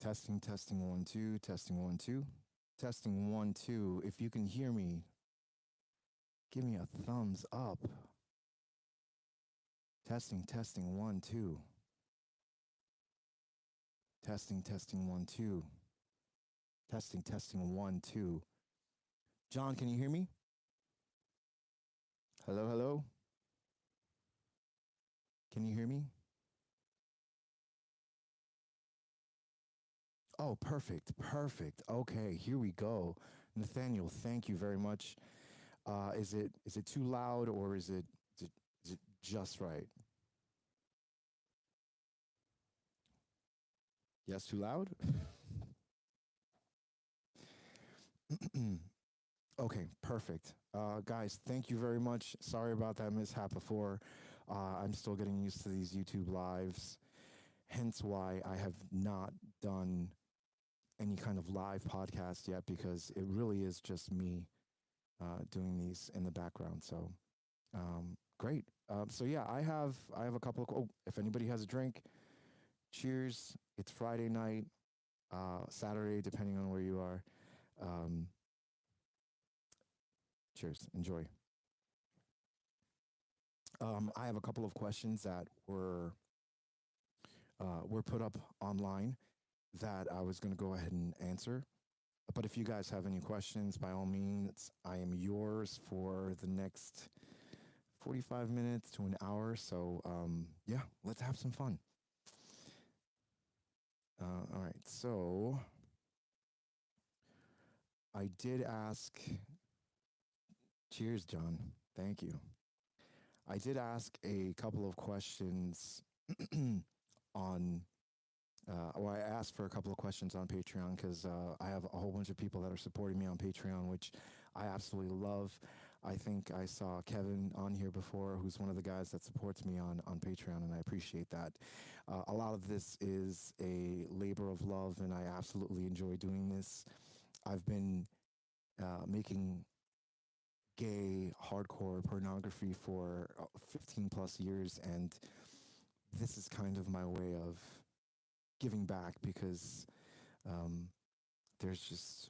Testing, testing, one, two, testing, one, two, testing, one, two. If you can hear me, give me a thumbs up. Testing, testing, one, two. Testing, testing, one, two. Testing, testing, one, two. John, can you hear me? Hello, hello. Can you hear me? Oh, perfect, perfect. Okay, here we go. Nathaniel, thank you very much. Is it too loud or is it just right? Yes, too loud. Okay, perfect. Guys, thank you very much. Sorry about that mishap before. I'm still getting used to these YouTube lives, hence why I have not done any kind of live podcast yet because it really is just me doing these in the background. So great. So yeah, I have a couple of. Oh, if anybody has a drink, cheers. It's Friday night, Saturday, depending on where you are. Um, cheers. Enjoy. I have a couple of questions that were put up online that I was going to go ahead and answer. But if you guys have any questions, by all means, I am yours for the next 45 minutes to an hour. So, yeah, let's have some fun. All right. So, I did ask, cheers, John. Thank you. I did ask a couple of questions on well, I asked for a couple of questions on Patreon because I have a whole bunch of people that are supporting me on Patreon, which I absolutely love. I think I saw Kevin on here before, who's one of the guys that supports me on Patreon, and I appreciate that. A lot of this is a labor of love, and I absolutely enjoy doing this. I've been making gay hardcore pornography for 15 plus years, and this is kind of my way of giving back because um, there's just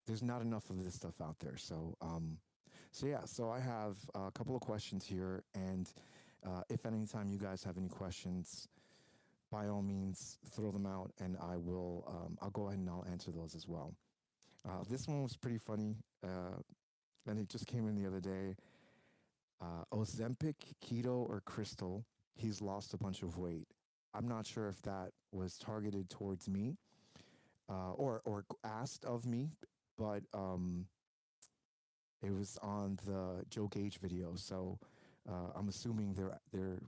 there's not enough of this stuff out there. So yeah. So I have a couple of questions here, and if at any time you guys have any questions, by all means throw them out, and I'll go ahead and I'll answer those as well. This one was pretty funny, and it just came in the other day. Ozempic, keto, or crystal? He's lost a bunch of weight. I'm not sure if that was targeted towards me or asked of me, but it was on the Joe Gage video. So I'm assuming they're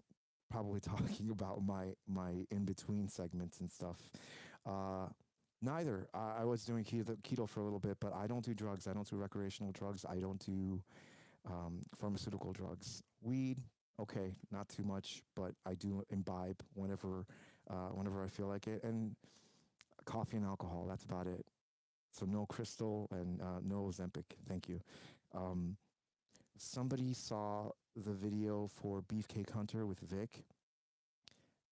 probably talking about my in between segments and stuff. Uh, Neither. I was doing keto for a little bit, but I don't do drugs. I don't do recreational drugs. I don't do pharmaceutical drugs. Weed, okay, not too much, but I do imbibe whenever I feel like it, and coffee and alcohol. That's about it. So no crystal and no Ozempic. Thank you. Um, Somebody saw the video for Beefcake Hunter with Vic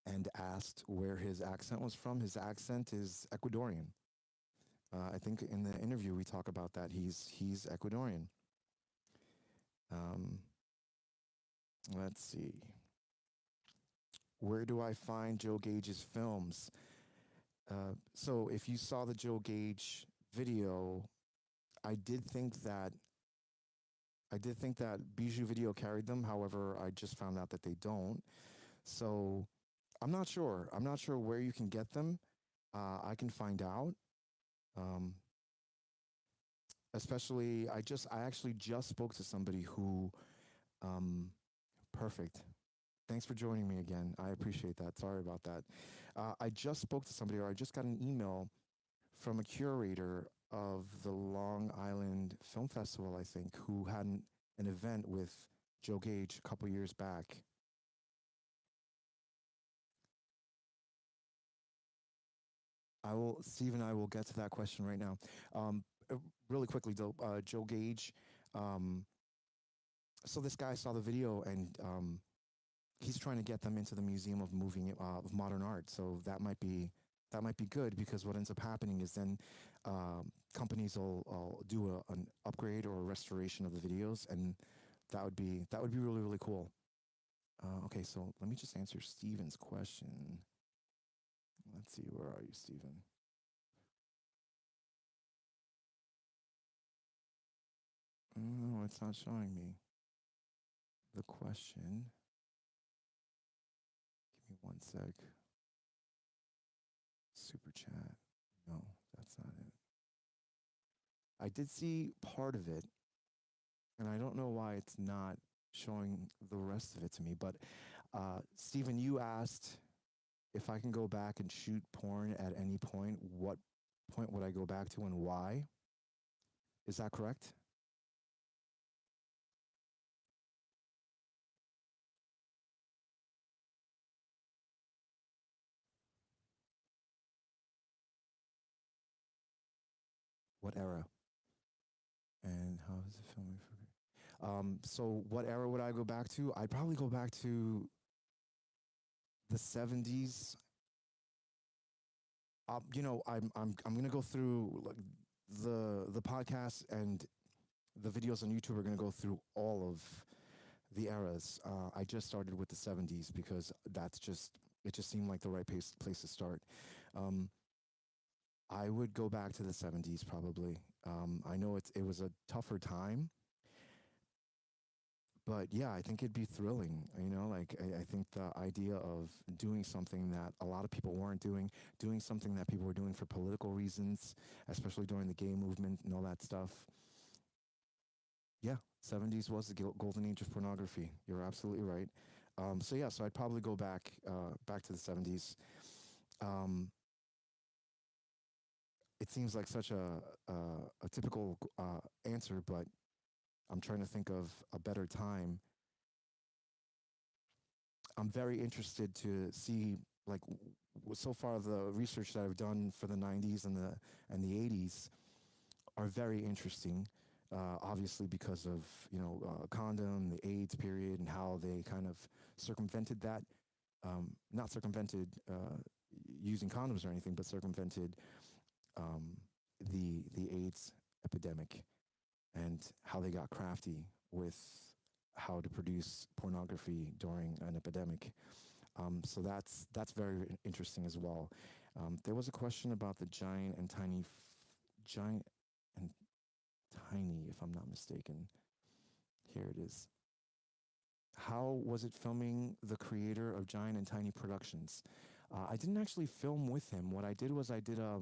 and asked where his accent was from. His accent is Ecuadorian. I think in the interview we talk about that. He's Ecuadorian. Um, let's see. Where do I find Joe Gage's films? So if you saw the Joe Gage video, I did think that Bijou Video carried them. However, I just found out that they don't. So I'm not sure. I'm not sure where you can get them. I can find out. Um, Especially, I actually just spoke to somebody who, um, perfect. Thanks for joining me again. I appreciate that. Sorry about that. I just spoke to somebody, or I just got an email from a curator of the Long Island Film Festival, I think, who had an event with Joe Gage a couple years back. Steve and I will get to that question right now. Really quickly, though, Joe Gage. Um, so this guy saw the video and he's trying to get them into the Museum of of Modern Art. So that might be good because what ends up happening is then companies will do an upgrade or a restoration of the videos, and that would be really really cool. Okay, so let me just answer Steven's question. Let's see, where are you, Steven? No, it's not showing me the question. Give me one sec. Super chat. No, that's not it. I did see part of it, and I don't know why it's not showing the rest of it to me. But Stephen, you asked if I can go back and shoot porn at any point. What point would I go back to and why? Is that correct? What era? And how is it filming for? So what era would I go back to? I'd probably go back to the 70s. I'm gonna go through like the podcast and the videos on YouTube are gonna go through all of the eras. I just started with the 70s because it just seemed like the right place to start. Um, I would go back to the 70s probably. I know it was a tougher time, but yeah, I think it'd be thrilling. Like I think the idea of doing something that a lot of people weren't doing something that people were doing for political reasons, especially during the gay movement and all that stuff. Yeah, 70s was the golden age of pornography. You're absolutely right. So yeah, so I'd probably go back to the 70s. Um, it seems like such a typical answer, but I'm trying to think of a better time. I'm very interested to see like so far the research that I've done for the 90s and the 80s are very interesting. Obviously, because of condom, the AIDS period, and how they kind of circumvented that. Not circumvented using condoms or anything, but circumvented um, the AIDS epidemic and how they got crafty with how to produce pornography during an epidemic. So that's very interesting as well. There was a question about the giant and tiny, if I'm not mistaken. Here it is. How was it filming the creator of Giant and Tiny Productions? I didn't actually film with him. What I did was I did a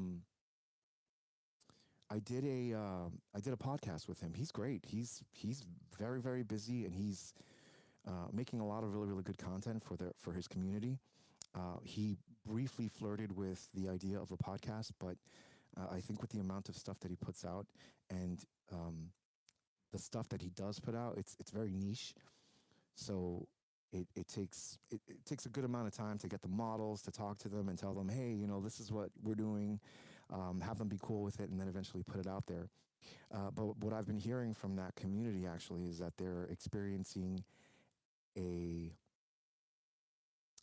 podcast with him. He's great. He's very very busy and he's making a lot of really really good content for his community. He briefly flirted with the idea of a podcast, but I think with the amount of stuff that he puts out and the stuff that he does put out, it's very niche. So it takes a good amount of time to get the models to talk to them and tell them, hey, this is what we're doing. Have them be cool with it, and then eventually put it out there. But what I've been hearing from that community actually is that they're experiencing a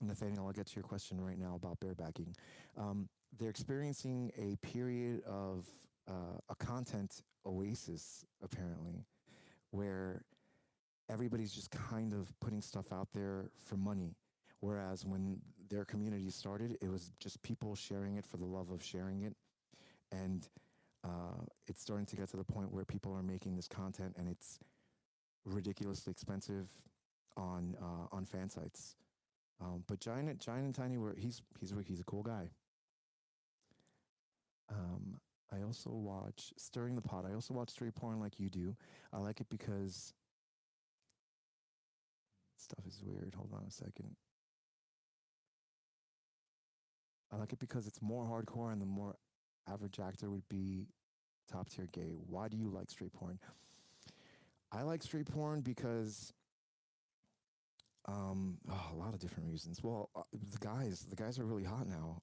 Nathaniel, I'll get to your question right now about barebacking. They're experiencing a period of a content oasis, apparently, where everybody's just kind of putting stuff out there for money. Whereas when their community started, it was just people sharing it for the love of sharing it. And it's starting to get to the point where people are making this content and it's ridiculously expensive on fan sites. But Giant and Tiny, were he's a cool guy. Um, I also watch Stirring the Pot. I also watch straight porn like you do. I like it because stuff is weird. Hold on a second. I like it because it's more hardcore, and the more average actor would be top tier gay. Why do you like straight porn? I like straight porn because a lot of different reasons. Well, the guys are really hot now.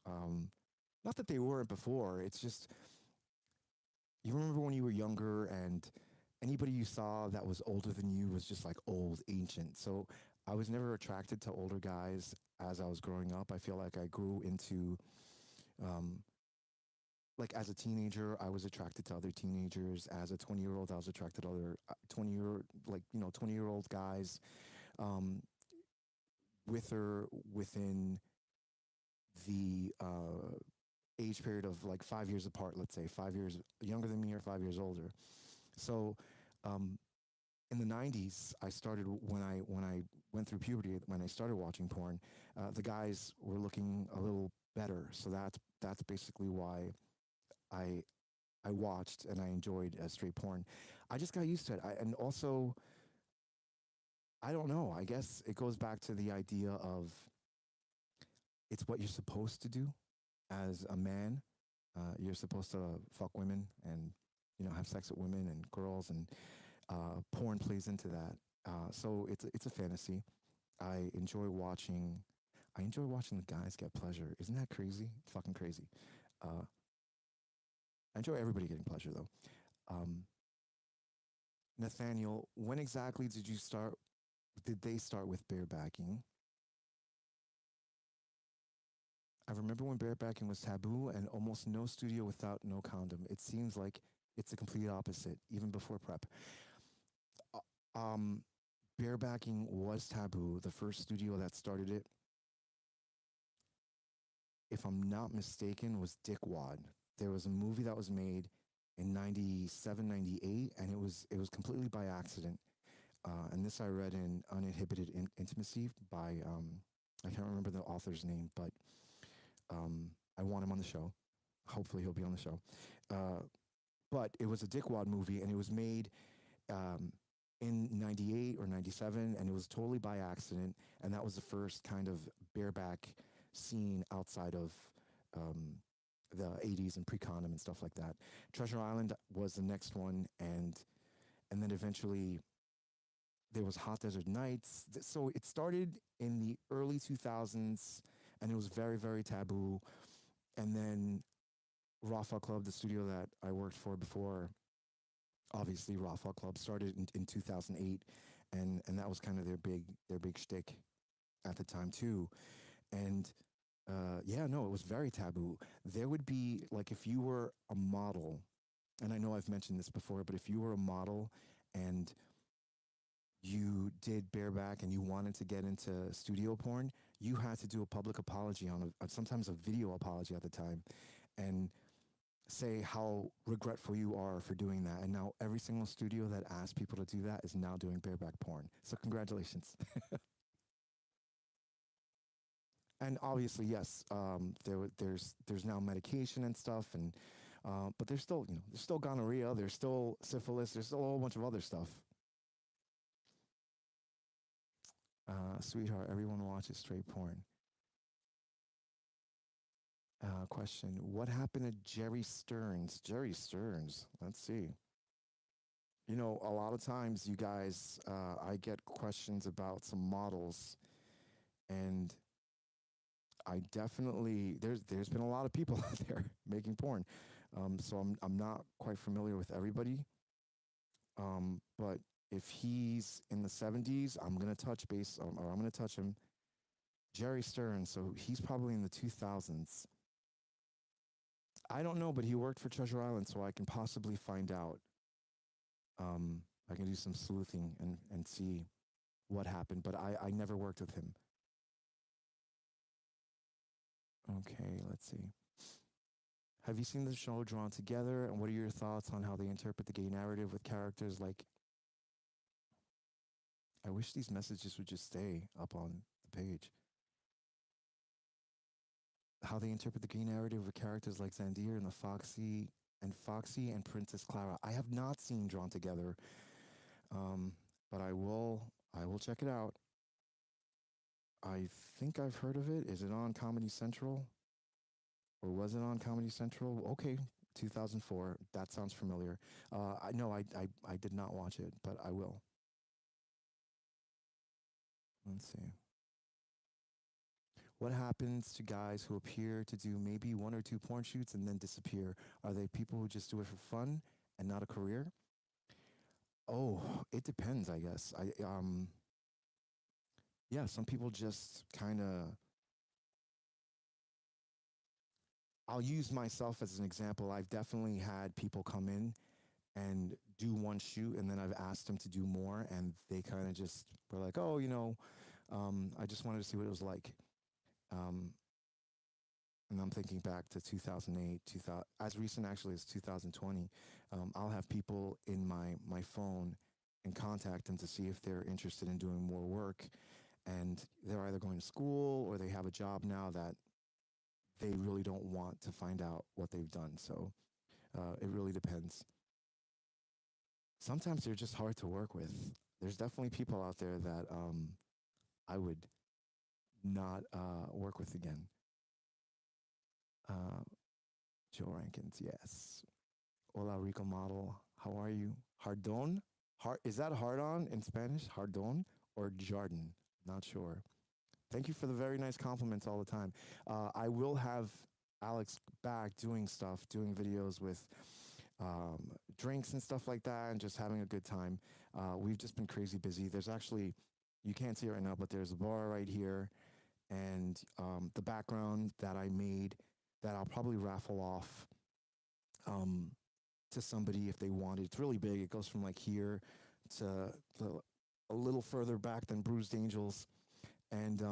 Not that they weren't before. It's just you remember when you were younger and anybody you saw that was older than you was just like old, ancient. So I was never attracted to older guys as I was growing up. I feel like I grew into um, like as a teenager, I was attracted to other teenagers. As a 20-year-old, I was attracted to other 20-year like 20-year-old guys. Um, with or within the age period of like 5 years apart, let's say 5 years younger than me or 5 years older. So um, in the 90s, I started when I went through puberty, when I started watching porn, the guys were looking a little better. So that's basically why I I watched and I enjoyed straight porn. I just got used to it. And also, I don't know. I guess it goes back to the idea of it's what you're supposed to do as a man. You're supposed to fuck women and have sex with women and girls, and porn plays into that. So it's a fantasy. I enjoy watching. I enjoy watching the guys get pleasure. Isn't that crazy? It's fucking crazy. Uh, I enjoy everybody getting pleasure though. Um, Nathaniel, when exactly did you start? Did they start with barebacking? I remember when barebacking was taboo and almost no studio without no condom. It seems like it's the complete opposite, even before prep. Um, Barebacking was taboo. The first studio that started it, if I'm not mistaken, was Dickwad. There was a movie that was made in 97, 98, and it was completely by accident. And this I read in Uninhibited Intimacy by, I can't remember the author's name, but I want him on the show. Hopefully he'll be on the show. Uh, but it was a Dickwad movie, and it was made um, in 98 or 97, and it was totally by accident. And that was the first kind of bareback scene outside of um, the 80s and pre-condom and stuff like that. Treasure Island was the next one, and then eventually there was Hot Desert Nights. So it started in the early 2000s, and it was very, very taboo. And then Rafa Club, the studio that I worked for before, obviously Rafa Club started in 2008, and that was kind of their big shtick at the time too. And yeah, no, it was very taboo. There would be like if you were a model, and I know I've mentioned this before, but if you were a model and you did bareback and you wanted to get into studio porn, you had to do a public apology on sometimes a video apology at the time, and say how regretful you are for doing that. And now every single studio that asks people to do that is now doing bareback porn. So congratulations. And obviously, yes, there's now medication and stuff, and but there's still gonorrhea, there's still syphilis, there's still a whole bunch of other stuff. Sweetheart, everyone watches straight porn. Question: what happened to Jerry Stearns? Jerry Stearns. Let's see. A lot of times, you guys, I get questions about some models, and I definitely there's been a lot of people out there making porn, so I'm not quite familiar with everybody. But if he's in the 70s, I'm gonna touch base, or I'm gonna touch him. Jerry Stern, so he's probably in the 2000s. I don't know, but he worked for Treasure Island, so I can possibly find out. I can do some sleuthing and see what happened, but I never worked with him. Okay, let's see. Have you seen the show Drawn Together, and what are your thoughts on how they interpret the gay narrative with characters like? I wish these messages would just stay up on the page. How they interpret the gay narrative with characters like Zandir and the Foxy and Princess Clara. I have not seen Drawn Together, um, but I will check it out. I think I've heard of it. Is it on Comedy Central? Or was it on Comedy Central? Okay, 2004. That sounds familiar. I no, I did not watch it, but I will. Let's see. What happens to guys who appear to do maybe one or two porn shoots and then disappear? Are they people who just do it for fun and not a career? Oh, it depends, I guess. Yeah, some people just kind of. I'll use myself as an example. I've definitely had people come in and do one shoot, and then I've asked them to do more, and they kind of just were like, "Oh, I just wanted to see what it was like." Um, and I'm thinking back to 2008, 2000, as recent actually as 2020. I'll have people in my phone and contact them to see if they're interested in doing more work, and they're either going to school or they have a job now that they really don't want to find out what they've done. So it really depends. Sometimes they're just hard to work with. There's definitely people out there that I would not work with again. Uh, Joe Rankins, yes. Hola Rico model, how are you? Hardon? Is that hard on in Spanish? Hardon or Jardin? Not sure. Thank you for the very nice compliments all the time. I will have Alex back doing stuff, doing videos with drinks and stuff like that, and just having a good time. We've just been crazy busy. There's actually, you can't see it right now, but there's a bar right here, and the background that I made that I'll probably raffle off um, to somebody if they want it. It's really big. It goes from like here to a little further back than Bruised Angels, and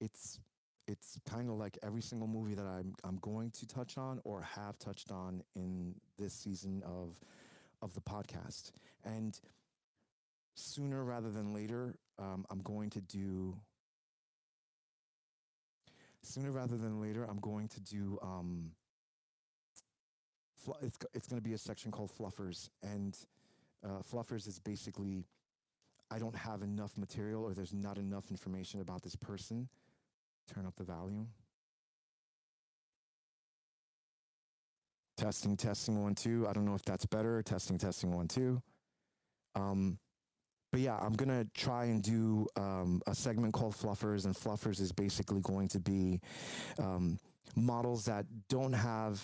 it's it's kind of like every single movie that I'm going to touch on or have touched on in this season of the podcast. And sooner rather than later, I'm going to do. Sooner rather than later, I'm going to do. It's going to be a section called Fluffers, and Fluffers is basically I don't have enough material or there's not enough information about this person. Turn up the volume. Testing, testing, 1, 2. I don't know if that's better. Testing, testing, 1, 2. But yeah, I'm gonna try and do a segment called Fluffers, and Fluffers is basically going to be models that don't have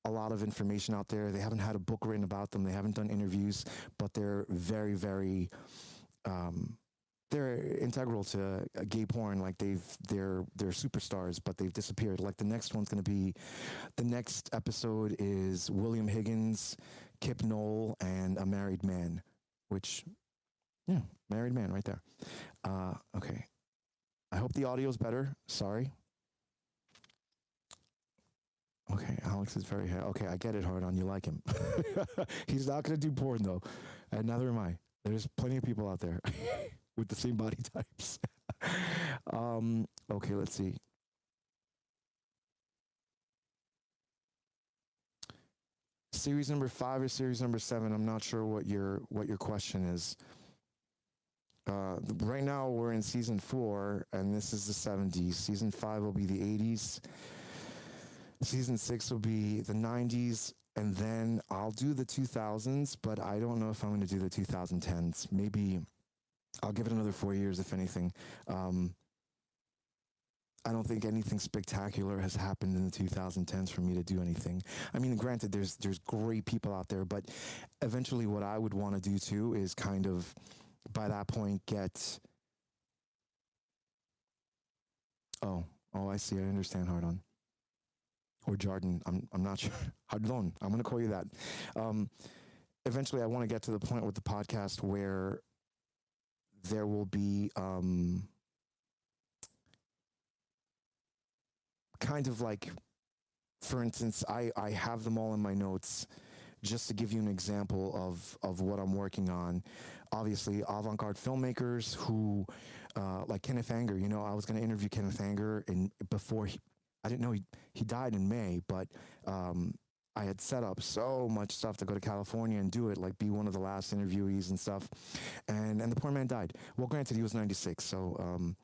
a lot of information out there. They haven't had a book written about them. They haven't done interviews, but they're very, very they're integral to gay porn. Like they're superstars, but they've disappeared. Like the next one's gonna be, the next episode is William Higgins, Kip Knoll, and a married man, which yeah, married man right there. Okay, I hope the audio's better. Sorry. Okay, Alex is very okay. I get it, hard on. You like him. He's not gonna do porn though, and neither am I. There's plenty of people out there with the same body types. Okay, let's see. Series number 5 or series number 7? I'm not sure what your question is. Right now we're in season 4, and this is the 70s. Season 5 will be the 80s. Season 6 will be the 90s, and then I'll do the 2000s, but I don't know if I'm going to do the 2010s. Maybe I'll give it another 4 years, if anything. I don't think anything spectacular has happened in the 2010s for me to do anything. I mean, granted, there's great people out there, but eventually what I would want to do too is kind of, by that point, get... Oh, I see. I understand, Hardon. Or Jardin. I'm not sure. Hardon. I'm going to call you that. Eventually, I want to get to the point with the podcast where there will be kind of like, for instance, I have them all in my notes. Just to give you an example of what I'm working on, obviously avant-garde filmmakers who, like Kenneth Anger. You know, I was going to interview Kenneth Anger before I didn't know he died in May, but I had set up so much stuff to go to California and do it, like be one of the last interviewees and stuff, and the poor man died. Well, granted, he was 96, so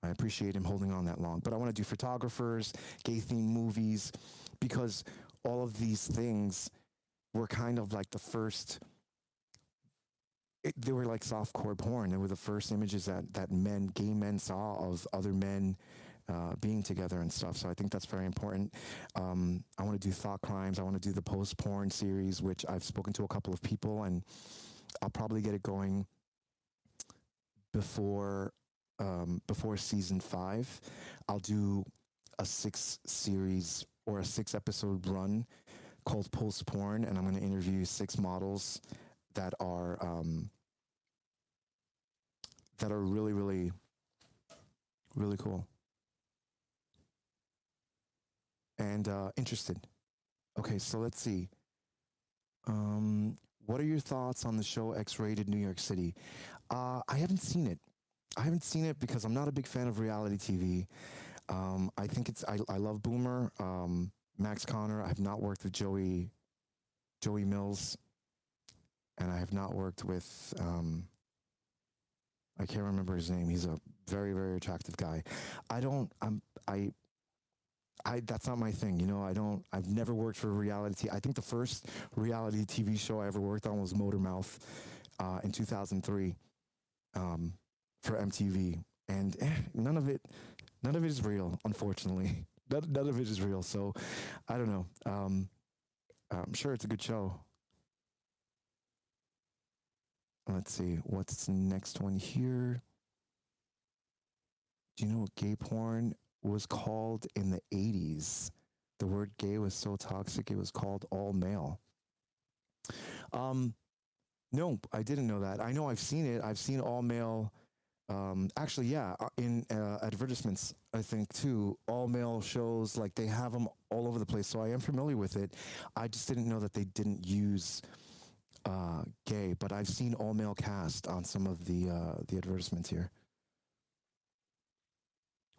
I appreciate him holding on that long. But I want to do photographers, gay-themed movies, because all of these things were kind of like the first. They were like softcore porn. They were the first images that gay men saw of other men being together and stuff. So I think that's very important. I want to do thought crimes. I want to do the post porn series, which I've spoken to a couple of people, and I'll probably get it going before before season 5. I'll do a 6 series or a 6 episode run called Post Porn, and I'm going to interview 6 models that are really, really, really cool and interested. Okay, so let's see. What are your thoughts on the show X-Rated New York City? I haven't seen it. I haven't seen it because I'm not a big fan of reality TV. I think I love Boomer, Max Connor. I have not worked with Joey Mills, and I have not worked with I can't remember his name. He's a very, very attractive guy. I don't. I that's not my thing. You know, I've never worked for reality. I think the first reality TV show I ever worked on was Motor Mouth in 2003 for MTV, and none of it is real, unfortunately. None of it is real. So I don't know. I'm sure it's a good show. Let's see what's the next one here. Do you know what gay porn was called in the 80s? The word gay was so toxic it was called all male. No, I didn't know that. I know I've seen it. I've seen all male. Actually, yeah, in advertisements, I think too. All male shows, like they have them all over the place. So I am familiar with it. I just didn't know that they didn't use gay, but I've seen all male cast on some of the advertisements here.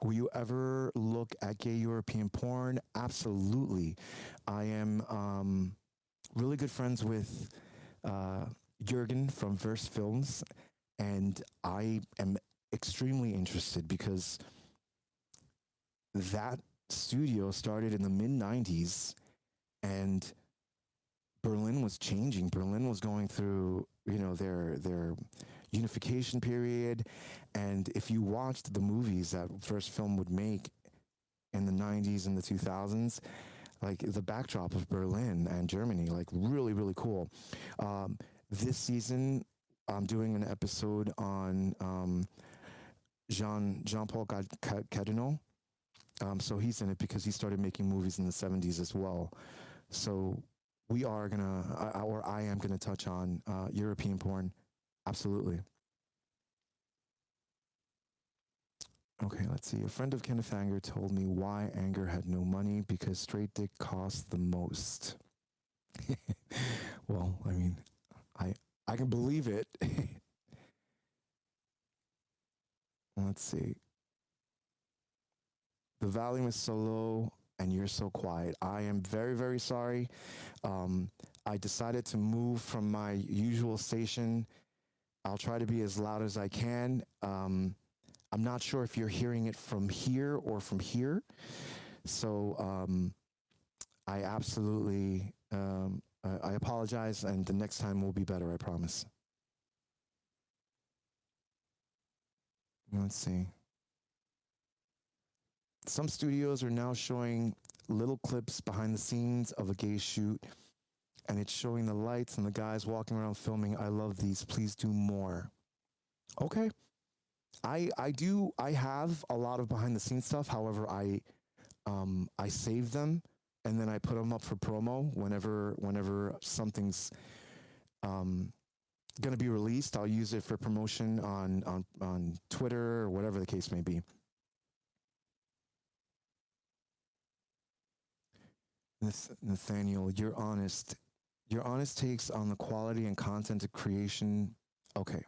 Will you ever look at gay European porn? Absolutely. I am really good friends with Jurgen from Verse Films, and I am extremely interested because that studio started in the mid 90s, and Berlin was changing. Berlin was going through, you know, their unification period, and if you watched the movies that First Film would make in the 90s and the 2000s, like the backdrop of Berlin and Germany, like really, really cool. This season, I'm doing an episode on Jean-Paul Cadonneau. So he's in it because he started making movies in the 70s as well. So we are gonna, or I am gonna touch on European porn. Absolutely. Okay, let's see. A friend of Kenneth Anger told me why Anger had no money because straight dick cost the most. Well, I mean, I can believe it. Let's see. The volume is so low and you're so quiet. I am very, very sorry. I decided to move from my usual station. I'll try to be as loud as I can. I'm not sure if you're hearing it from here or from here. So I absolutely, I apologize, and the next time will be better, I promise. Let's see. Some studios are now showing little clips behind the scenes of a gay shoot, and it's showing the lights and the guys walking around filming. I love these. Please do more. Okay. I have a lot of behind the scenes stuff. However, I save them and then I put them up for promo whenever something's going to be released. I'll use it for promotion on Twitter or whatever the case may be. Nathaniel, you're honest. Your honest takes on the quality and content of creation. Okay.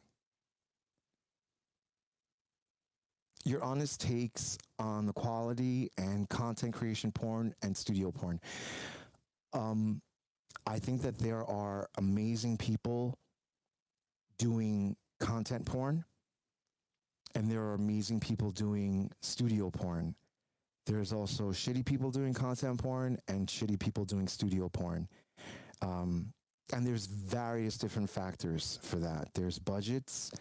Your honest takes on the quality and content creation porn and studio porn. I think that there are amazing people doing content porn, and there are amazing people doing studio porn. There's also shitty people doing content porn and shitty people doing studio porn. Um, and there's various different factors for that. There's budgets,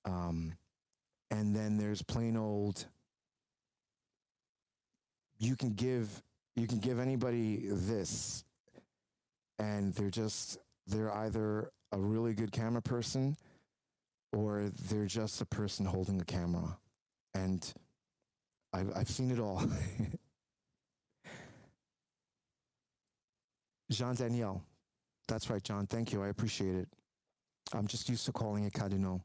um, and then there's plain old. You can give anybody this, and they're either a really good camera person or they're just a person holding a camera, and I've seen it all. Jean Danielle, that's right, John. Thank you. I appreciate it. I'm just used to calling it Cadino.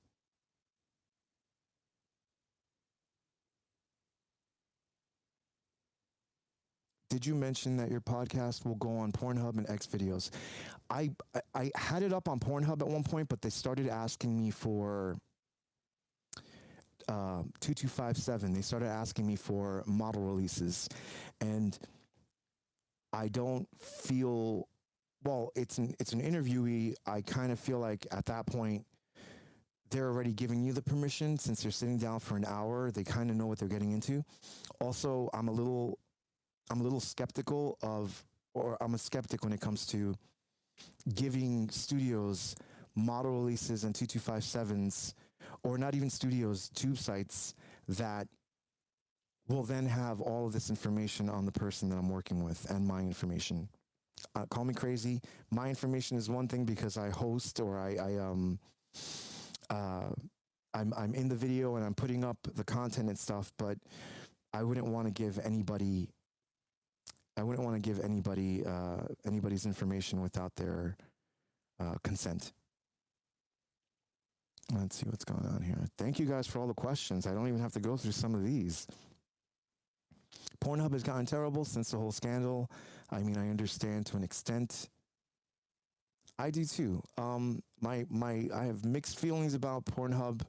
Did you mention that your podcast will go on Pornhub and X videos? I had it up on Pornhub at one point, but they started asking me for 2257. They started asking me for model releases, and I don't feel well. It's an interviewee. I kind of feel like at that point they're already giving you the permission since you're sitting down for an hour. They kind of know what they're getting into. Also, I'm a little skeptical of, or I'm a skeptic when it comes to giving studios model releases and 2257s, or not even studios, tube sites that will then have all of this information on the person that I'm working with and my information. Call me crazy. My information is one thing because I host, or I'm in the video and I'm putting up the content and stuff, but I wouldn't want to give anybody anybody's information without their consent. Let's see what's going on here. Thank you guys for all the questions. I don't even have to go through some of these. Pornhub has gotten terrible since the whole scandal. I mean, I understand to an extent. I do too. I have mixed feelings about Pornhub.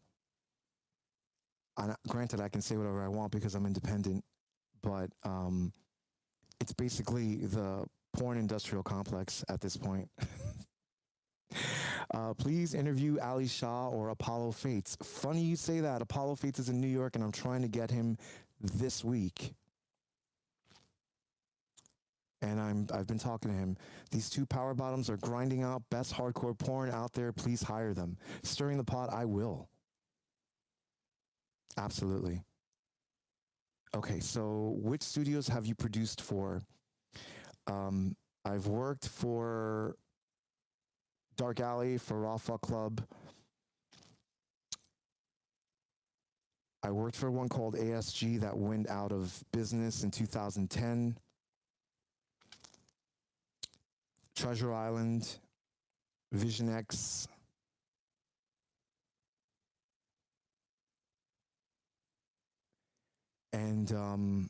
Granted, I can say whatever I want because I'm independent, but it's basically the porn industrial complex at this point. Please interview Ali Shah or Apollo Fates. Funny you say that. Apollo Fates is in New York, and I'm trying to get him this week. And I've been talking to him. These two power bottoms are grinding out best hardcore porn out there. Please hire them. Stirring the pot, I will. Absolutely. Okay, so which studios have you produced for? I've worked for Dark Alley, for Raw Fuck Club. I worked for one called ASG that went out of business in 2010. Treasure Island, Vision X. And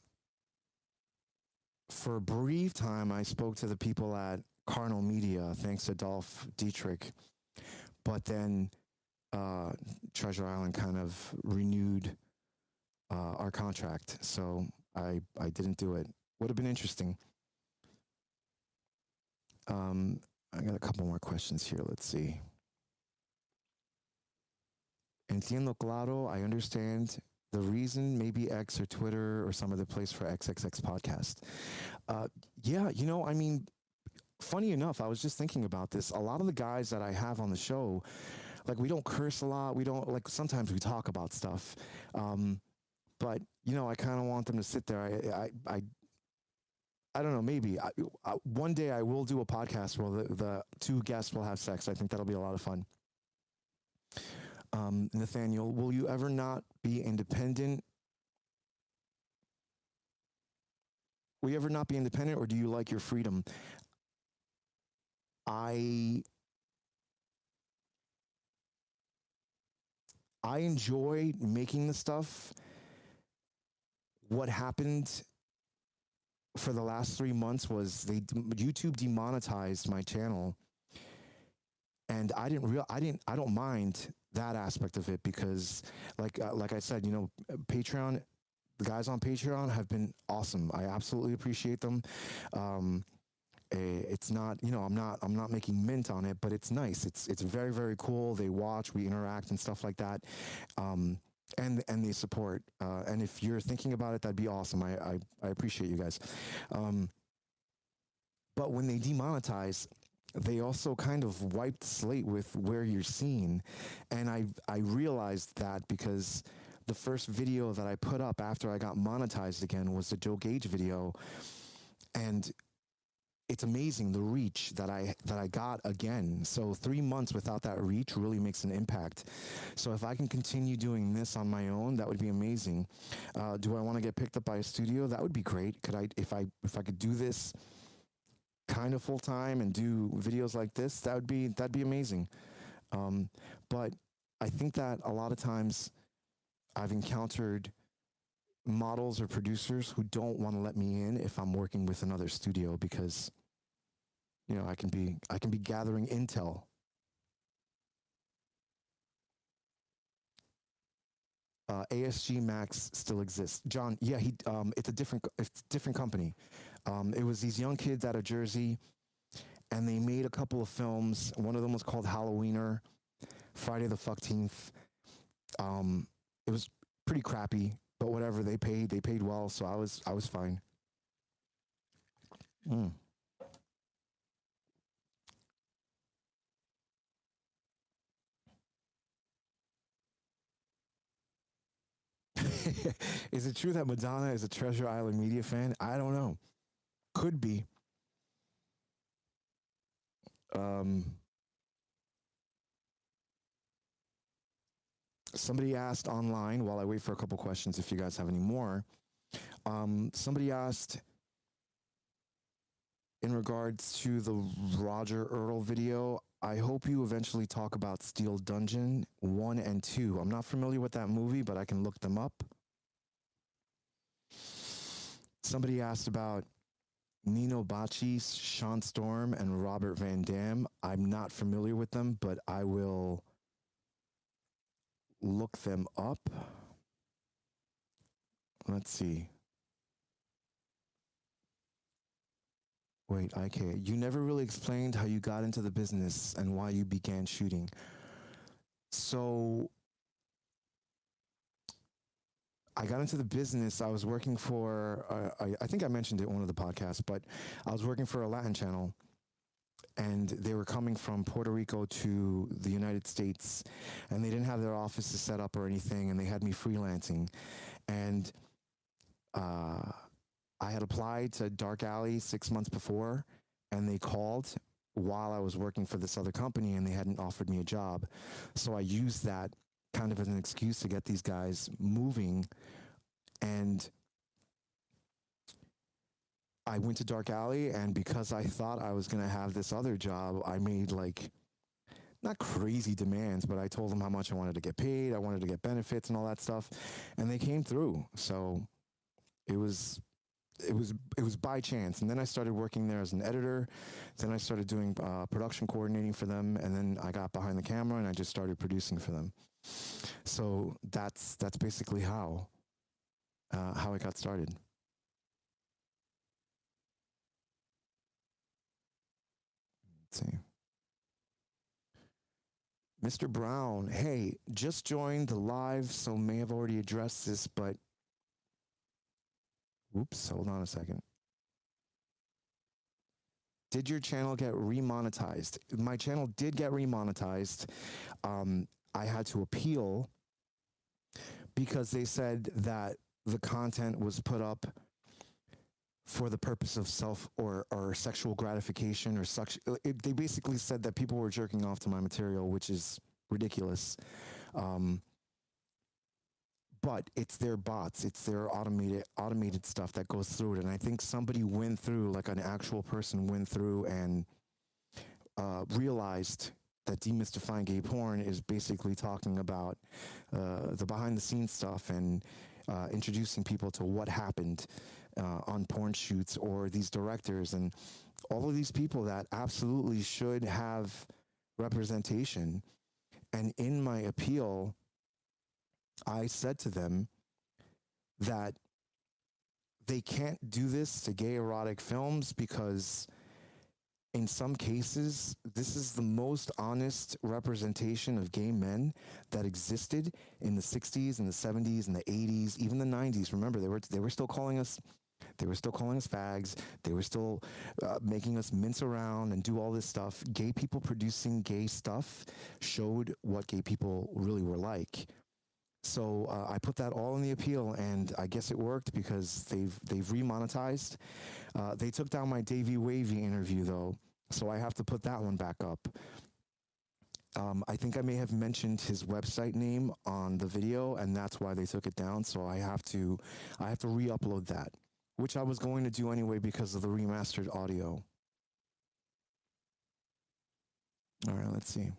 for a brief time, I spoke to the people at Carnal Media, thanks to Dolph Dietrich. But then Treasure Island kind of renewed our contract, so I didn't do it. Would have been interesting. I got a couple more questions here. Let's see. Entiendo claro. I understand the reason. Maybe X or Twitter or some other place for XXX podcast. Yeah, you know, I mean, funny enough, I was just thinking about this. A lot of the guys that I have on the show, like, we don't curse a lot. We don't, like, sometimes we talk about stuff. But, you know, I kind of want them to sit there. I don't know, maybe. One day I will do a podcast where the two guests will have sex. I think that'll be a lot of fun. Nathaniel, will you ever not be independent? Will you ever not be independent, or do you like your freedom? I enjoy making the stuff. What happened for the last 3 months was YouTube demonetized my channel, and I don't mind that aspect of it because, like I said, you know, Patreon, the guys on Patreon have been awesome. I absolutely appreciate them. It's not, you know, I'm not making mint on it, but it's nice. It's very, very cool. They watch, we interact and stuff like that. and the support. And if you're thinking about it, that'd be awesome. I appreciate you guys. Um, but when they demonetize, they also kind of wiped the slate with where you're seen. And I realized that because the first video that I put up after I got monetized again was the Joe Gage video. And it's amazing the reach that I got again. So 3 months without that reach really makes an impact. So if I can continue doing this on my own, that would be amazing. Do I want to get picked up by a studio? That would be great. Could I, if I could do this kind of full time and do videos like this, that'd be amazing. But I think that a lot of times I've encountered models or producers who don't want to let me in if I'm working with another studio because, you know, I can be gathering intel. ASG Max still exists. John, yeah, it's a different company. It was these young kids out of Jersey, and they made a couple of films. One of them was called Halloweener, Friday the 15th. It was pretty crappy, but whatever. They paid well, so I was fine. Mm. Is it true that Madonna is a Treasure Island Media fan? I don't know. Could be. Um, Somebody asked online while I wait for a couple questions if you guys have any more. Somebody asked in regards to the Roger Earl video. I hope you eventually talk about Steel Dungeon 1 and 2. I'm not familiar with that movie, but I can look them up. Somebody asked about Nino Bacci, Sean Storm, and Robert Van Dam. I'm not familiar with them, but I will look them up. Let's see. Wait, IK, you never really explained how you got into the business and why you began shooting. So I got into the business. I was working for, I think I mentioned it in one of the podcasts, but I was working for a Latin channel, and they were coming from Puerto Rico to the United States, and they didn't have their offices set up or anything, and they had me freelancing. And I had applied to Dark Alley 6 months before, and they called while I was working for this other company, and they hadn't offered me a job. So I used that kind of as an excuse to get these guys moving. And I went to Dark Alley, and because I thought I was going to have this other job, I made like not crazy demands, but I told them how much I wanted to get paid. I wanted to get benefits and all that stuff, and they came through. So it was by chance. And then I started working there as an editor. Then I started doing production coordinating for them, and then I got behind the camera and I just started producing for them. So that's basically how it got started. Let's see. Mr. Brown, hey, just joined the live, so may have already addressed this, but oops, hold on a second. Did your channel get remonetized? My channel did get remonetized. I had to appeal because they said that the content was put up for the purpose of self or sexual gratification or such. They basically said that people were jerking off to my material, which is ridiculous. But it's their bots, it's their automated stuff that goes through it. And I think somebody went through, like an actual person went through and realized that demystifying gay porn is basically talking about the behind the scenes stuff and introducing people to what happened on porn shoots, or these directors and all of these people that absolutely should have representation. And in my appeal, I said to them that they can't do this to gay erotic films because in some cases, this is the most honest representation of gay men that existed in the 60s and the 70s and the 80s, even the 90s. Remember, they were still calling us fags. They were still making us mince around and do all this stuff. Gay people producing gay stuff showed what gay people really were like. So I put that all in the appeal, and I guess it worked because they've remonetized. They took down my Davey Wavy interview though, so I have to put that one back up. I think I may have mentioned his website name on the video, and that's why they took it down. So I have to re-upload that, which I was going to do anyway because of the remastered audio. All right, let's see.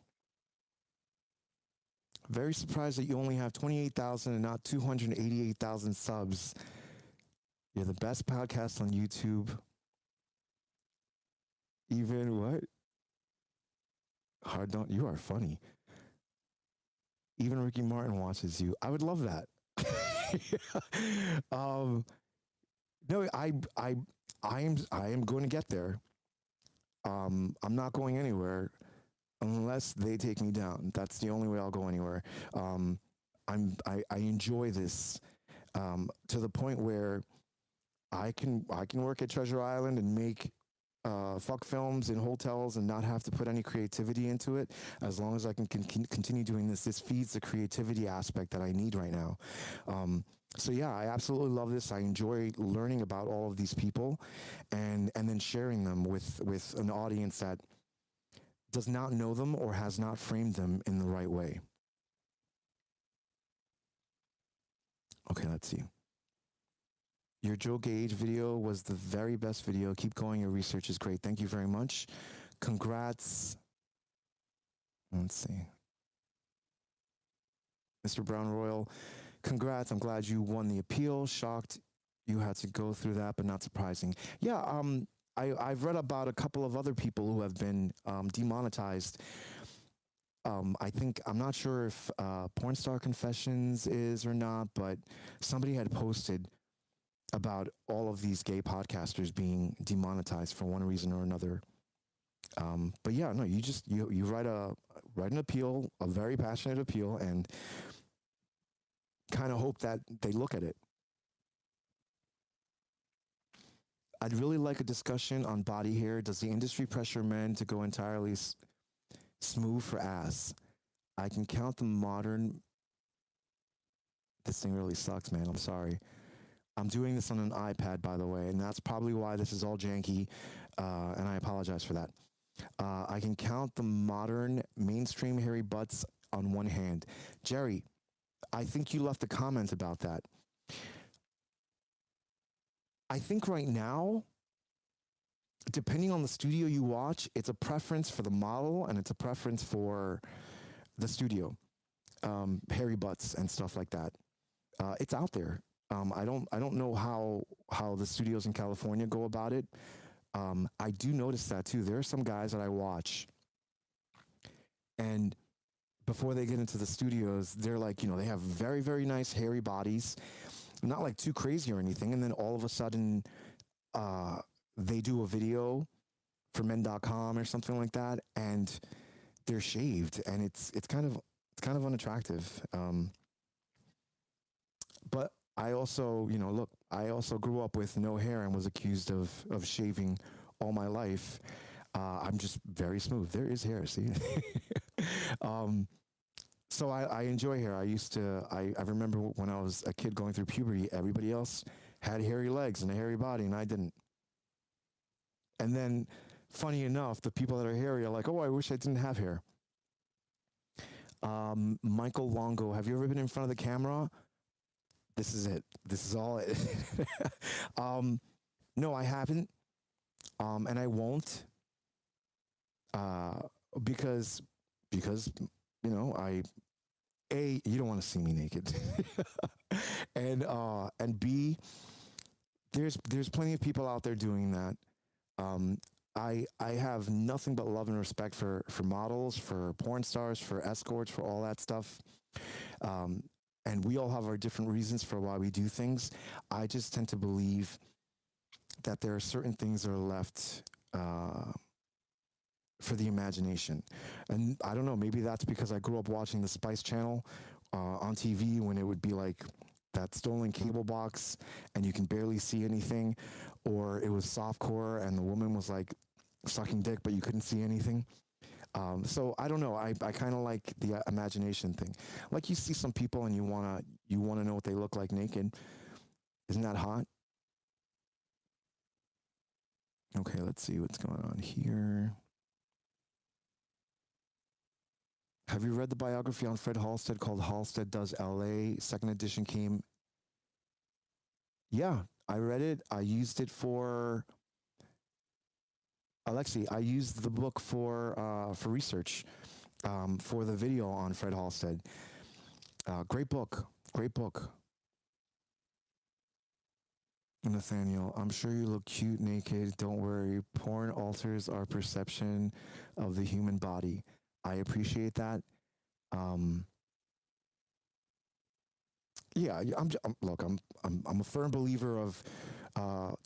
Very surprised that you only have 28,000 and not 288,000 subs. You're the best podcast on YouTube. Even what? Hard don't. You are funny. Even Ricky Martin watches you. I would love that. No, I am going to get there. I'm not going anywhere unless they take me down. That's the only way I'll go anywhere. I enjoy this to the point where I can work at Treasure Island and make fuck films in hotels and not have to put any creativity into it. As long as I can continue doing this, this feeds the creativity aspect that I need right now. So yeah, I absolutely love this. I enjoy learning about all of these people, and then sharing them with an audience that does not know them or has not framed them in the right way. Okay, let's see. Your Joe Gage video was the very best video. Keep going. Your research is great. Thank you very much. Congrats. Let's see. Mr. Brown Royal, congrats. I'm glad you won the appeal. Shocked you had to go through that, but not surprising. Yeah, I've read about a couple of other people who have been demonetized. I think, I'm not sure if Porn Star Confessions is or not, but somebody had posted about all of these gay podcasters being demonetized for one reason or another. But yeah, no, you write an appeal, a very passionate appeal, and kind of hope that they look at it. I'd really like a discussion on body hair. Does the industry pressure men to go entirely smooth for ass? I can count the modern... This thing really sucks, man. I'm sorry. I'm doing this on an iPad, by the way, and that's probably why this is all janky, and I apologize for that. I can count the modern mainstream hairy butts on one hand. Jerry, I think you left a comment about that. I think right now, depending on the studio you watch, it's a preference for the model and it's a preference for the studio, hairy butts and stuff like that. It's out there. I don't know how the studios in California go about it. I do notice that too. There are some guys that I watch, and before they get into the studios, they're like, they have very, very nice hairy bodies, not like too crazy or anything. And then all of a sudden, they do a video for men.com or something like that, and they're shaved, and it's kind of unattractive. But I also, look, I also grew up with no hair and was accused of shaving all my life. I'm just very smooth. There is hair, see? So I enjoy hair. I remember when I was a kid going through puberty, everybody else had hairy legs and a hairy body, and I didn't. And then, funny enough, the people that are hairy are like, oh, I wish I didn't have hair. Michael Longo, have you ever been in front of the camera? This is it. This is all it. No, I haven't. And I won't. Because, you don't want to see me naked. And B, there's plenty of people out there doing that. I have nothing but love and respect for models, for porn stars, for escorts, for all that stuff. And we all have our different reasons for why we do things. I just tend to believe that there are certain things that are left for the imagination. And I don't know, maybe that's because I grew up watching the Spice Channel on TV when it would be like that stolen cable box and you can barely see anything, or it was softcore and the woman was like sucking dick but you couldn't see anything. So I don't know. I kind of like the imagination thing. Like you see some people and you wanna know what they look like naked. Isn't that hot? Okay, let's see what's going on here. Have you read the biography on Fred Halstead called Halstead Does LA? Second edition came. Yeah, I read it. I used it for Alexi. I used the book for research for the video on Fred Halstead. Great book. Great book. Nathaniel, I'm sure you look cute naked. Don't worry. Porn alters our perception of the human body. I appreciate that. Um, yeah, look, I'm a firm believer of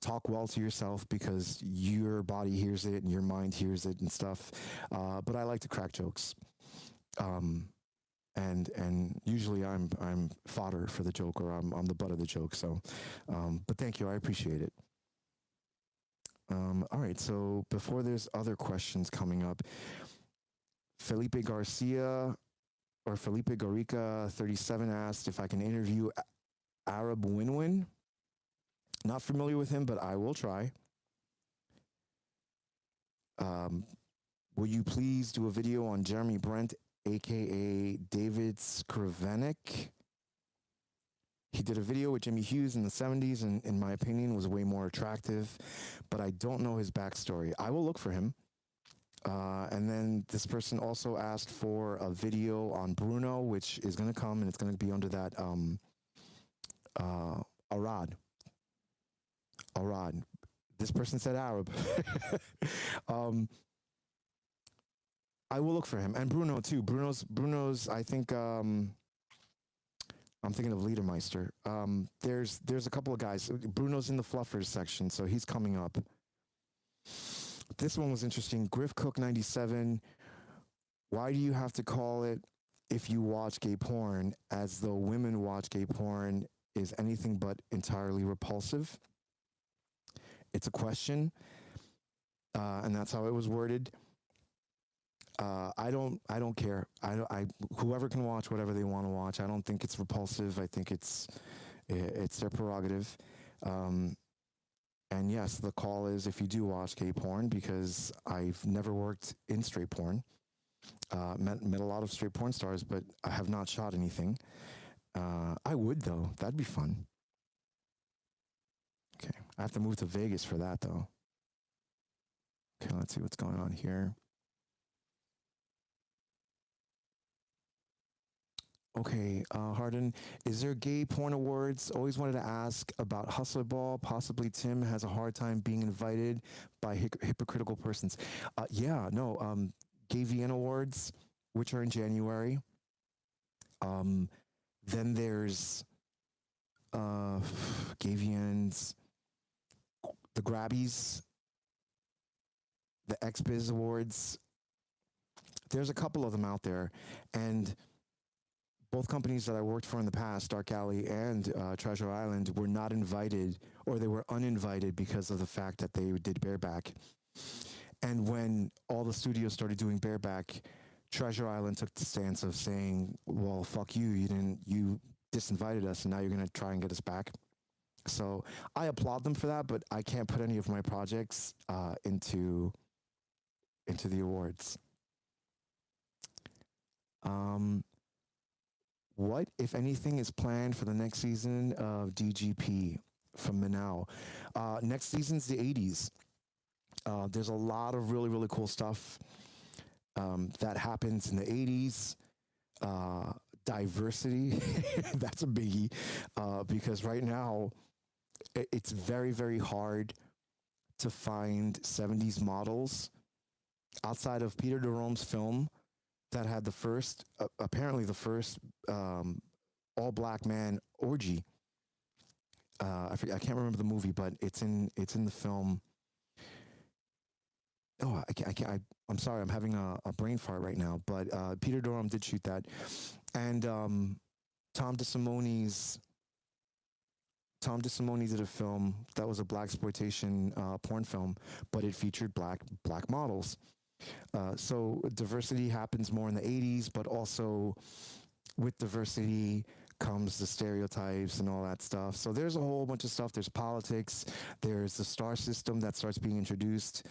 talk well to yourself because your body hears it and your mind hears it and stuff. But I like to crack jokes. Um, and usually I'm fodder for the joke, or I'm the butt of the joke. So, but thank you, I appreciate it. All right, so before there's other questions coming up, Felipe Garcia or Felipe Garica 37 asked if I can interview Arab Winwin. Not familiar with him, but I will try. Will you please do a video on Jeremy Brent, aka David Skrivenek? He did a video with Jimmy Hughes in the 70s and in my opinion was way more attractive, but I don't know his backstory. I will look for him. And then this person also asked for a video on Bruno, which is going to come and it's going to be under that Arad. Arad. This person said Arab. I will look for him, and Bruno too. Bruno's. I think I'm thinking of Liedermeister. There's a couple of guys. Bruno's in the Fluffers section, so he's coming up. This one was interesting. Griff Cook 97. Why do you have to call it if you watch gay porn as though women watch gay porn is anything but entirely repulsive? It's a question, and that's how it was worded. I don't care. Whoever can watch whatever they want to watch. I don't think it's repulsive. I think it's their prerogative. And yes, the call is if you do watch gay porn, because I've never worked in straight porn. Met a lot of straight porn stars, but I have not shot anything. I would though. That'd be fun. Okay, I have to move to Vegas for that though. Okay, let's see what's going on here. Okay, Harden, is there gay porn awards? Always wanted to ask about Hustler Ball. Possibly Tim has a hard time being invited by hypocritical persons. Yeah, no, Gay Vienna Awards, which are in January. Then there's Gay Vienna's, the Grabbies, the XBiz Awards. There's a couple of them out there, and both companies that I worked for in the past, Dark Alley and Treasure Island, were not invited, or they were uninvited because of the fact that they did bareback. And when all the studios started doing bareback, Treasure Island took the stance of saying, well, fuck you, you disinvited us and now you're going to try and get us back. So I applaud them for that, but I can't put any of my projects into the awards. What, if anything, is planned for the next season of DGP from Manau? Next season's the 80s. There's a lot of really, really cool stuff that happens in the 80s. Diversity, that's a biggie, because right now it's very, very hard to find 70s models outside of Peter Jerome's film that had the first, apparently the first all-black man orgy. I can't remember the movie, but it's in the film. oh, I can't, I'm sorry, I'm having a brain fart right now, but Peter Durham did shoot that. And Tom DeSimone's Tom DeSimone did a film that was a black exploitation porn film, but it featured black models. So diversity happens more in the '80s, but also with diversity comes the stereotypes and all that stuff. So there's a whole bunch of stuff. There's politics. There's the star system that starts being introduced.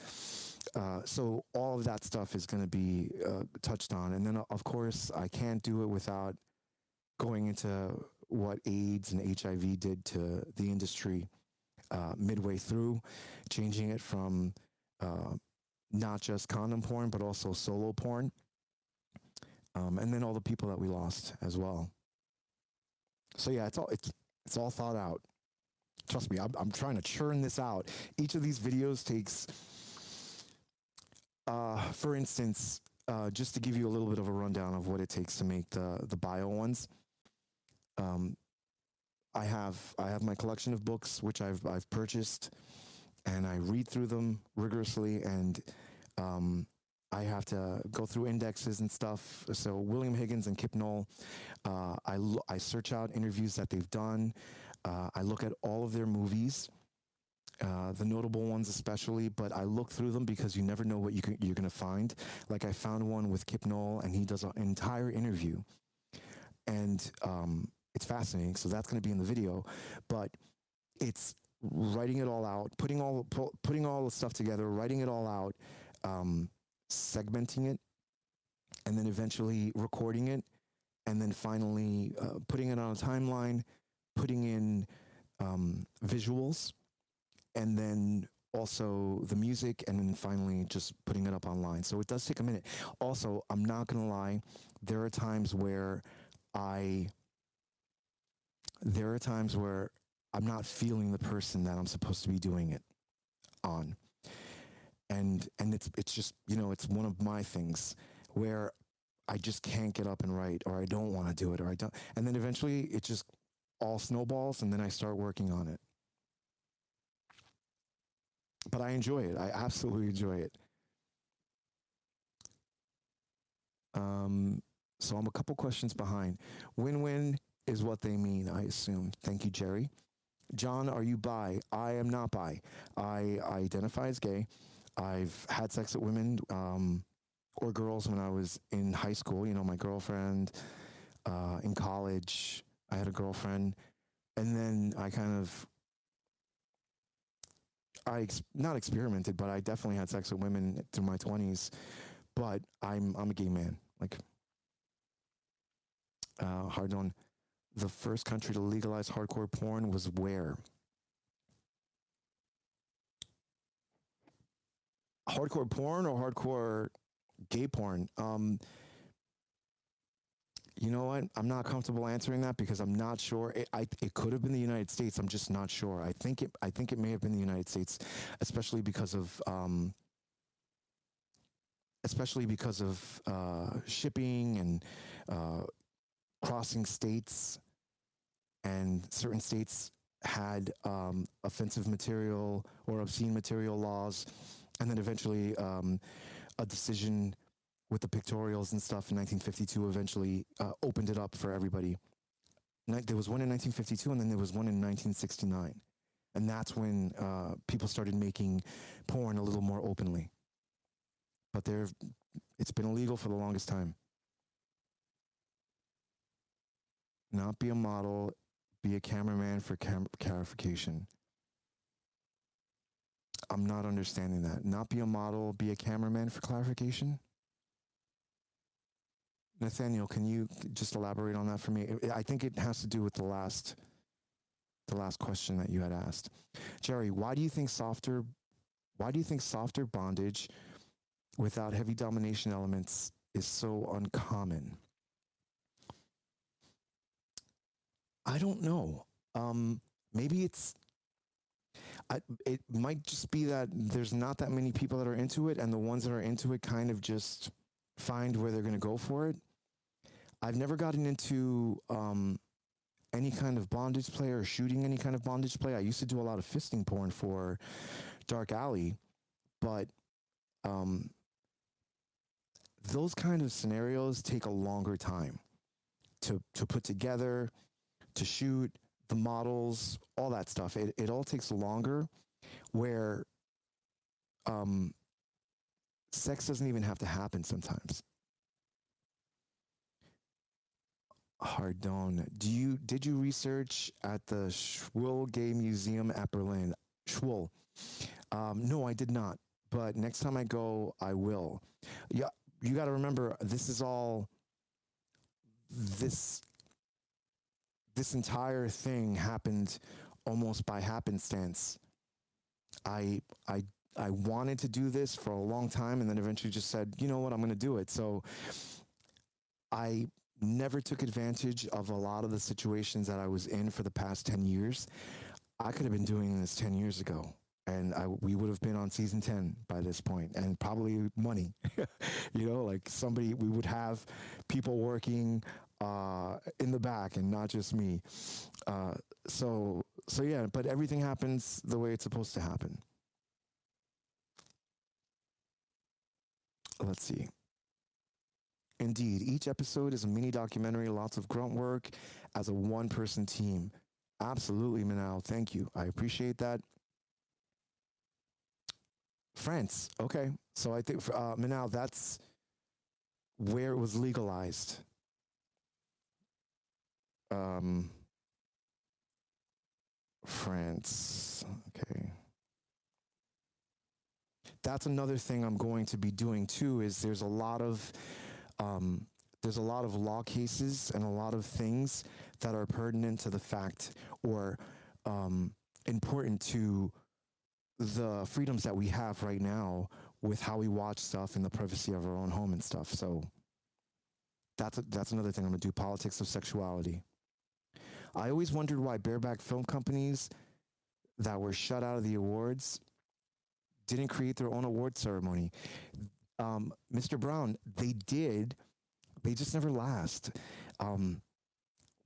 So all of that stuff is going to be touched on. And then, of course, I can't do it without going into what AIDS and HIV did to the industry midway through, changing it from not just condom porn, but also solo porn. And then all the people that we lost as well. So yeah, it's all thought out. Trust me, I'm trying to churn this out. Each of these videos takes, for instance, just to give you a little bit of a rundown of what it takes to make the bio ones. I have my collection of books which I've purchased, and I read through them rigorously, and I have to go through indexes and stuff. So William Higgins and Kip Noll, I search out interviews that they've done. I look at all of their movies, the notable ones especially, but I look through them because you never know what you're going to find. Like I found one with Kip Noll, and he does an entire interview, and it's fascinating. So that's going to be in the video, but it's writing it all out, putting all the stuff together, writing it all out, segmenting it, and then eventually recording it, and then finally putting it on a timeline, putting in visuals, and then also the music, and then finally just putting it up online. So it does take a minute. Also, I'm not going to lie, there are times where I'm not feeling the person that I'm supposed to be doing it on. And it's just, it's one of my things where I just can't get up and write, or I don't want to do it, or I don't. And then eventually it just all snowballs, and then I start working on it. But I enjoy it. I absolutely enjoy it. So I'm a couple questions behind. Win-win is what they mean, I assume. Thank you, Jerry. John, are you bi? I am not bi. I identify as gay. I've had sex with women or girls when I was in high school. My girlfriend. In college, I had a girlfriend. And then I kind of, not experimented, but I definitely had sex with women through my 20s. But I'm a gay man. Like, hard on. The first country to legalize hardcore porn was where? Hardcore porn or hardcore gay porn? You know what? I'm not comfortable answering that because I'm not sure. It could have been the United States. I'm just not sure. I think it may have been the United States, especially because of shipping and crossing states, and certain states had offensive material or obscene material laws, and then eventually a decision with the pictorials and stuff in 1952 eventually opened it up for everybody. There was one in 1952, and then there was one in 1969. And that's when people started making porn a little more openly. But it's been illegal for the longest time. Not be a model, be a cameraman for clarification. I'm not understanding that. Not be a model, be a cameraman for clarification? Nathaniel, can you just elaborate on that for me? I think it has to do with the last question that you had asked. Jerry, why do you think softer bondage without heavy domination elements is so uncommon? I don't know. Maybe it might just be that there's not that many people that are into it, and the ones that are into it kind of just find where they're going to go for it. I've never gotten into any kind of bondage play or shooting any kind of bondage play. I used to do a lot of fisting porn for Dark Alley, but Um, those kind of scenarios take a longer time to put together, to shoot the models, all that stuff. It all takes longer. Where um, sex doesn't even have to happen sometimes. Hardon, did you research at the Schwull Gay Museum at Berlin? Schwull. No, I did not. But next time I go, I will. Yeah, you got to remember, this is all this this entire thing happened almost by happenstance. I I I wanted to do this for a long time, and then eventually just said, you know what, I'm going to do it. So I never took advantage of a lot of the situations that I was in for the past 10 years. I could have been doing this 10 years ago. And we would have been on season 10 by this point, and probably money. Like somebody, we would have people working in the back and not just me. Uh, so yeah, but everything happens the way it's supposed to happen. Let's see. Indeed, each episode is a mini documentary, lots of grunt work as a one person team. Absolutely, Manal. Thank you. I appreciate that. France. Okay. So I think, Manal, that's where it was legalized. Um, France. Okay. That's another thing I'm going to be doing too. Is um, there's a lot of law cases and a lot of things that are pertinent to the fact or um, important to the freedoms that we have right now with how we watch stuff in the privacy of our own home and stuff. So that's another thing I'm gonna do. Politics of sexuality. I always wondered why bareback film companies that were shut out of the awards didn't create their own award ceremony. Mr. Brown, they did. They just never last. Um,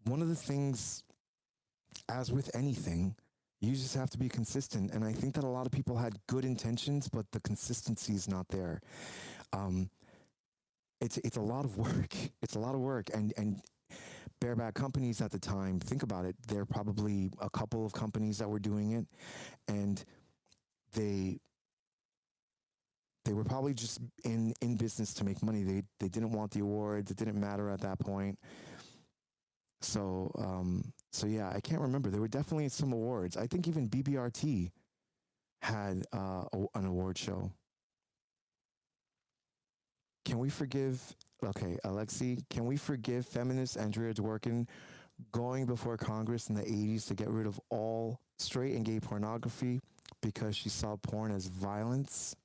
One of the things, as with anything, you just have to be consistent. And I think that a lot of people had good intentions, but the consistency is not there. Um, it's a lot of work. It's a lot of work, and bareback companies at the time. Think about it. There are probably a couple of companies that were doing it, and they they were probably just in business to make money. They didn't want the awards. It didn't matter at that point. So yeah, I can't remember. There were definitely some awards. I think even BBRT had an award show. Can we forgive? Okay, Alexi, can we forgive feminist Andrea Dworkin going before Congress in the 80s to get rid of all straight and gay pornography because she saw porn as violence?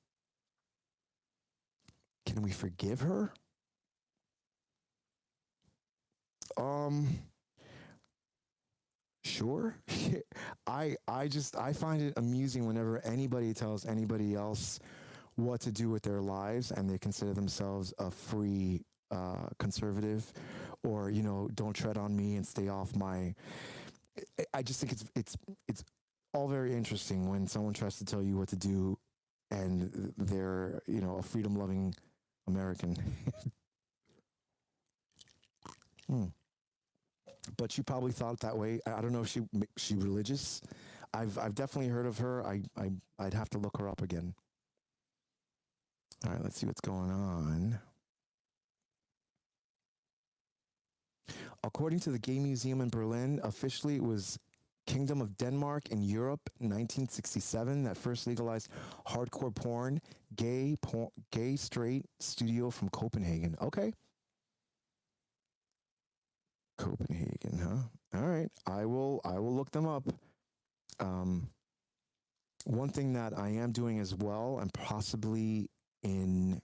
Can we forgive her? Um, sure. I find it amusing whenever anybody tells anybody else what to do with their lives and they consider themselves a free conservative, or don't tread on me and stay off my. I just think it's all very interesting when someone tries to tell you what to do and they're a freedom loving American. Hmm. But you probably thought that way. I don't know if she religious. I've definitely heard of her. I'd have to look her up again. All right, let's see what's going on. According to the Gay Museum in Berlin, officially it was Kingdom of Denmark in Europe, 1967, that first legalized hardcore porn. Gay straight studio from Copenhagen. Okay, Copenhagen, huh? All right, I will look them up. Um, One thing that I am doing as well, and possibly in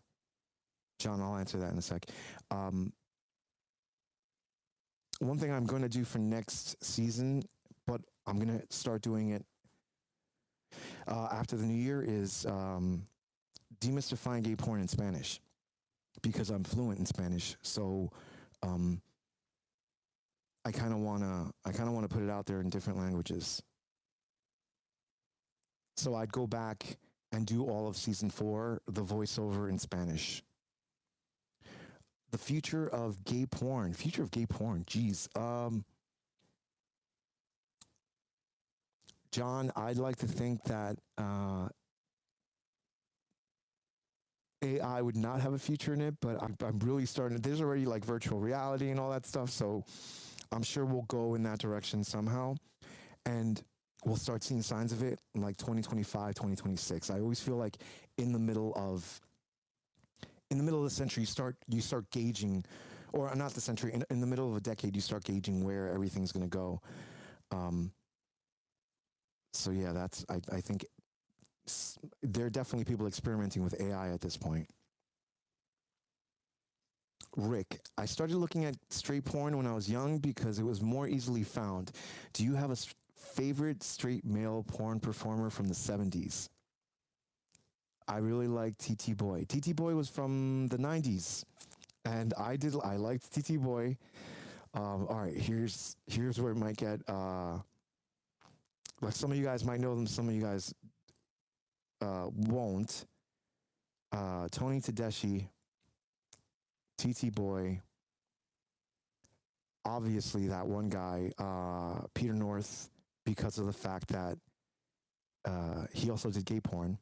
John, I'll answer that in a sec. Um, One thing I'm going to do for next season, but I'm going to start doing it after the new year, is demystifying gay porn in Spanish because I'm fluent in Spanish. So um, I kind of wanna put it out there in different languages. So I'd go back and do all of season 4, the voiceover in Spanish. The future of gay porn. Future of gay porn. Geez. John, I'd like to think that AI would not have a future in it, but I'm really starting. There's already like virtual reality and all that stuff, so I'm sure we'll go in that direction somehow, and we'll start seeing signs of it in like 2025, 2026. I always feel like in the middle of the century, you start gauging, or not the century, in the middle of a decade, you start gauging where everything's going to go. So yeah, I think there are definitely people experimenting with AI at this point. Rick, I started looking at straight porn when I was young because it was more easily found. Do you have a favorite straight male porn performer from the 70s? I really like TT Boy. TT Boy was from the 90s, and I liked TT Boy. All right, here's where it might get. Like some of you guys might know them, some of you guys won't. Tony Tedeschi, TT Boy, obviously that one guy, Peter North, because of the fact that he also did gay porn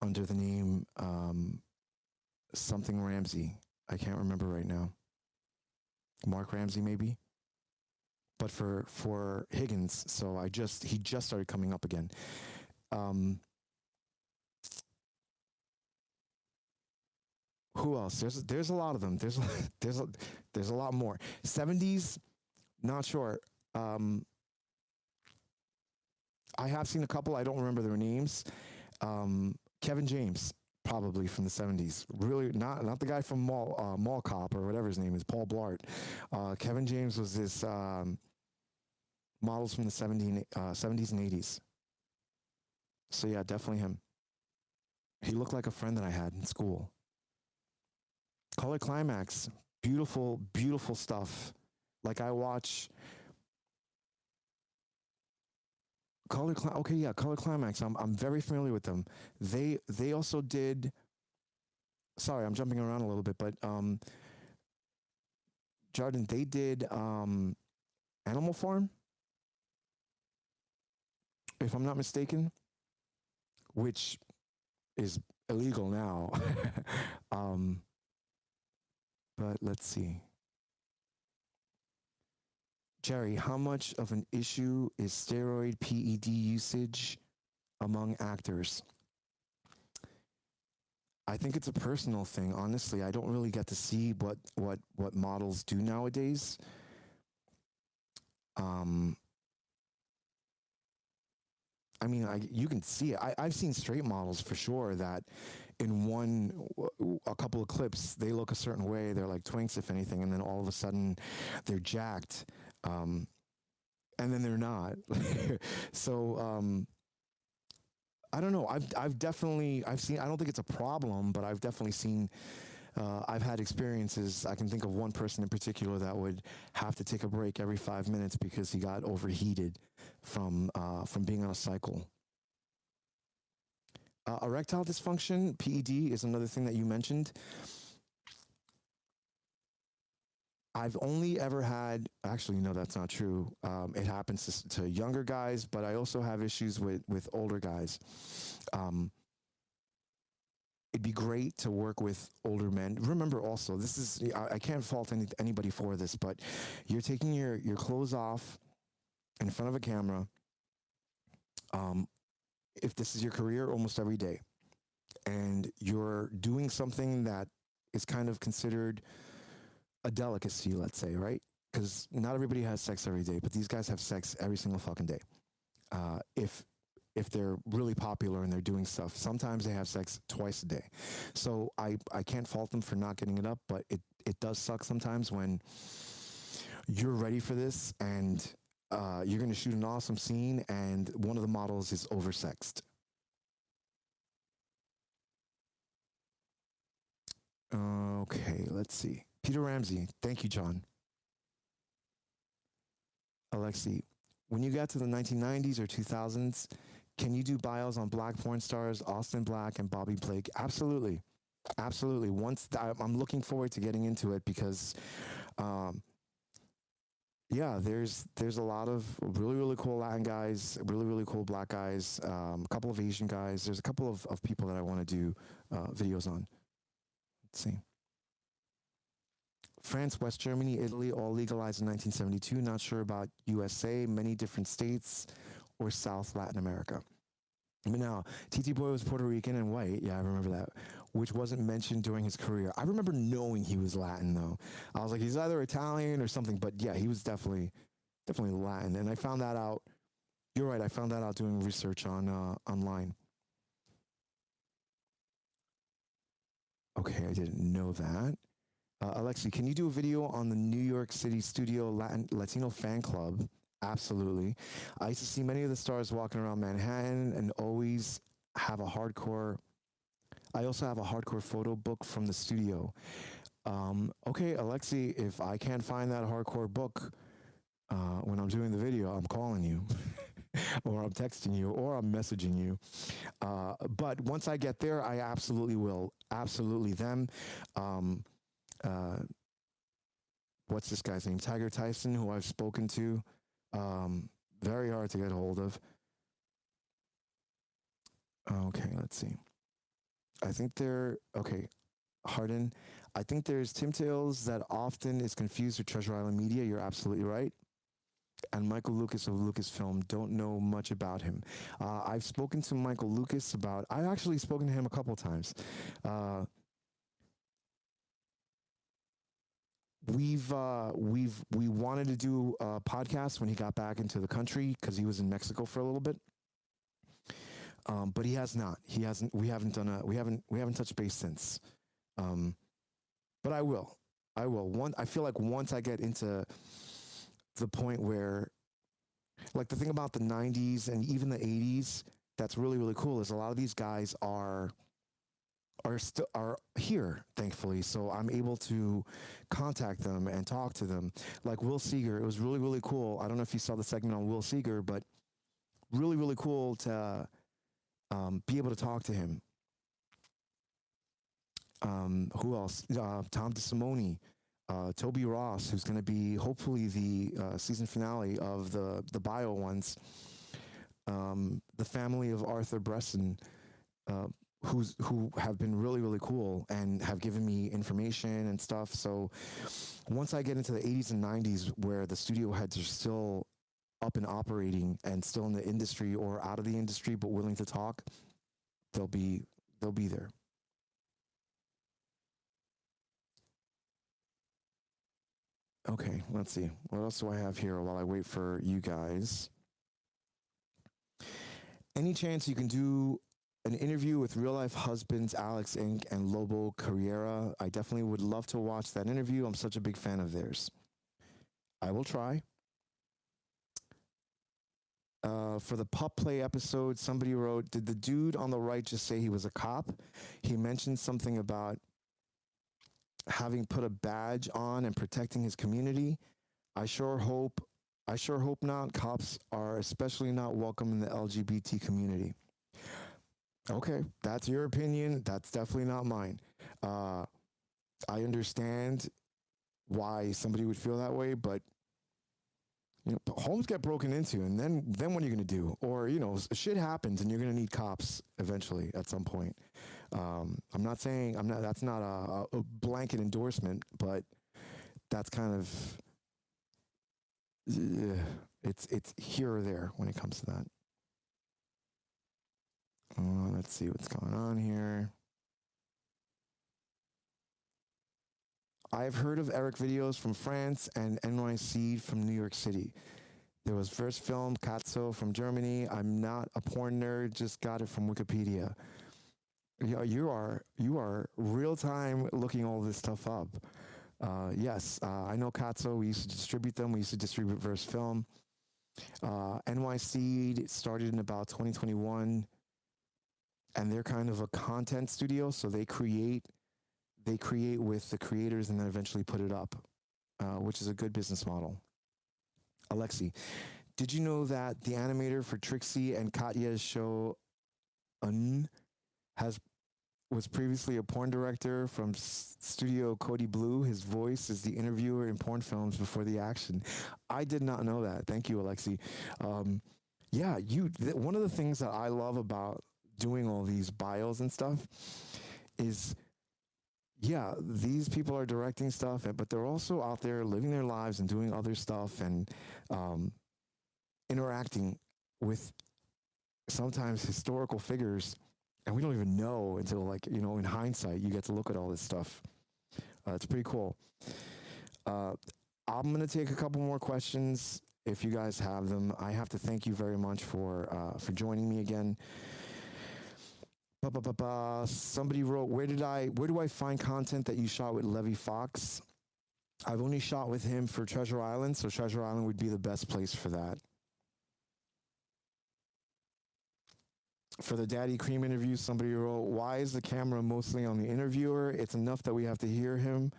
under the name something Ramsey. I can't remember right now. Mark Ramsey, maybe. But for Higgins, so he just started coming up again. Who else? There's a lot of them. There's a lot more. 70s, not sure. I have seen a couple. I don't remember their names. Kevin James, probably from the 70s. Really, not the guy from Mall Cop or whatever his name is, Paul Blart. Kevin James was this models from the 70s and 80s. So yeah, definitely him. He looked like a friend that I had in school. Color Climax, beautiful, beautiful stuff. Like I watch Color Climax. I'm very familiar with them. They also did. Sorry, I'm jumping around a little bit, but Jordan, they did Animal Farm, if I'm not mistaken, which is illegal now. But let's see. Jerry, how much of an issue is steroid PED usage among actors? I think it's a personal thing. Honestly, I don't really get to see what models do nowadays. I mean, you can see it. I've seen straight models for sure that in a couple of clips, they look a certain way. They're like twinks, if anything, and then all of a sudden, they're jacked, and then they're not. So I don't know. I've seen. I don't think it's a problem, but I've definitely seen. I've had experiences. I can think of one person in particular that would have to take a break every 5 minutes because he got overheated from being on a cycle. Erectile dysfunction, PED, is another thing that you mentioned. I've only ever had, actually, no, that's not true. It happens to younger guys, but I also have issues with older guys. It'd be great to work with older men. Remember also, I can't fault anybody for this, but you're taking your clothes off in front of a camera. If this is your career, almost every day, and you're doing something that is kind of considered a delicacy, let's say, right? Because not everybody has sex every day, but these guys have sex every single fucking day. If they're really popular and they're doing stuff, sometimes they have sex twice a day. So I can't fault them for not getting it up, but it does suck sometimes when you're ready for this and you're going to shoot an awesome scene and one of the models is oversexed. Okay, let's see. Peter Ramsey. Thank you, John. Alexi, when you got to the 1990s or 2000s, Can you do bios on black porn stars, Austin Black and Bobby Blake? Absolutely. Absolutely. I'm looking forward to getting into it because, um, yeah, there's a lot of really cool Latin guys, really cool black guys, a couple of Asian guys. There's a couple of people that I want to do videos on. Let's see. France, West Germany, Italy, all legalized in 1972. Not sure about USA, many different states, or South Latin America. But now, TT Boy was Puerto Rican and white. Yeah, I remember that, which wasn't mentioned during his career. I remember knowing he was Latin, though. I was like, he's either Italian or something. But yeah, he was definitely Latin. And I found that out. You're right. I found that out doing research on online. Okay, I didn't know that. Alexi, can you do a video on the New York City Studio Latino fan club? Absolutely. I used to see many of the stars walking around Manhattan and always have a hardcore. I also have a hardcore photo book from the studio. Okay, Alexi, if I can't find that hardcore book when I'm doing the video, I'm calling you. Or I'm texting you, or I'm messaging you. But once I get there, I absolutely will. Absolutely them. What's this guy's name? Tiger Tyson, who I've spoken to. Very hard to get a hold of. Okay, let's see. I think okay, Harden. I think there's Tim Tales that often is confused with Treasure Island Media. You're absolutely right. And Michael Lucas of Lucasfilm, don't know much about him. I've spoken to Michael Lucas I've actually spoken to him a couple of times. We wanted to do a podcast when he got back into the country because he was in Mexico for a little bit. But he has not. He hasn't. We haven't touched base since. But I will. I feel like once I get into the point where, like, the thing about the 90s and even the 80s that's really cool is a lot of these guys are here, thankfully. So I'm able to contact them and talk to them. Like Will Seeger, it was really cool. I don't know if you saw the segment on Will Seeger, but really cool to be able to talk to him. Who else? Tom DeSimone, Toby Ross, who's going to be hopefully the season finale of the bio ones. The family of Arthur Bresson, who have been really cool and have given me information and stuff. So once I get into the 80s and 90s where the studio heads are still up and operating and still in the industry or out of the industry but willing to talk, they'll be there. Okay, let's see. What else do I have here while I wait for you guys? Any chance you can do an interview with real life husbands Alex Inc. and Lobo Carrera? I definitely would love to watch that interview. I'm such a big fan of theirs. I will try. For the pup play episode, somebody wrote, did the dude on the right just say he was a cop? He mentioned something about having put a badge on and protecting his community. I sure hope not. Cops are especially not welcome in the LGBT community. Okay, that's your opinion. That's definitely not mine. I understand why somebody would feel that way, but homes get broken into, and then what are you going to do? Or shit happens, and you're going to need cops eventually at some point. I'm not saying That's not a blanket endorsement, but that's kind of it's here or there when it comes to that. Let's see what's going on here. I've heard of Eric videos from France and NYC from New York City. There was first film Katzo from Germany. I'm not a porn nerd, just got it from Wikipedia. You are real time looking all this stuff up. Yes, I know Katzo. We used to distribute them. We used to distribute Verse Film. NYC started in about 2021, and they're kind of a content studio. So they create with the creators and then eventually put it up, which is a good business model. Alexi, Did you know that the animator for Trixie and Katya's show Un has was previously a porn director from Studio Cody Blue. His voice is the interviewer in porn films before the action. I did not know that. Thank you, Alexi. Um, yeah, one of the things that I love about doing all these bios and stuff is, yeah, these people are directing stuff, but they're also out there living their lives and doing other stuff and um, interacting with sometimes historical figures, and we don't even know until, like, in hindsight you get to look at all this stuff. It's pretty cool. uh, I'm going to take a couple more questions if you guys have them. I have to thank you very much for joining me again. Somebody wrote, where do I find content that you shot with Levy Fox? I've only shot with him for Treasure Island, so Treasure Island would be the best place for that. For the Daddy Cream interview, somebody wrote, why is the camera mostly on the interviewer? It's enough that we have to hear him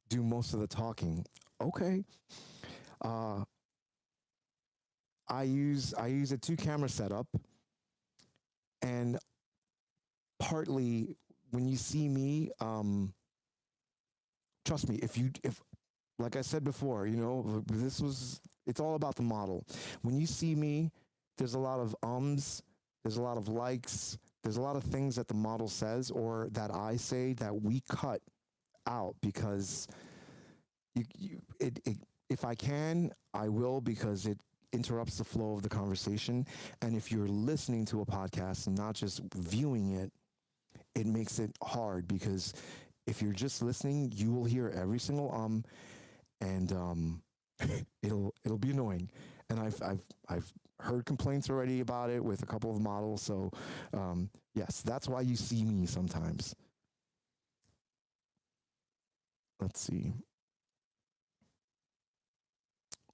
do most of the talking. Okay. I use a 2-camera setup, and partly when you see me, trust me, if like I said before, it's all about the model. When you see me, there's a lot of there's a lot of likes, there's a lot of things that the model says or that I say that we cut out because if I can, I will, because it interrupts the flow of the conversation. And if you're listening to a podcast and not just viewing it, it makes it hard, because if you're just listening, you will hear every single and it'll be annoying. And I've heard complaints already about it with a couple of models. So yes, that's why you see me sometimes. Let's see.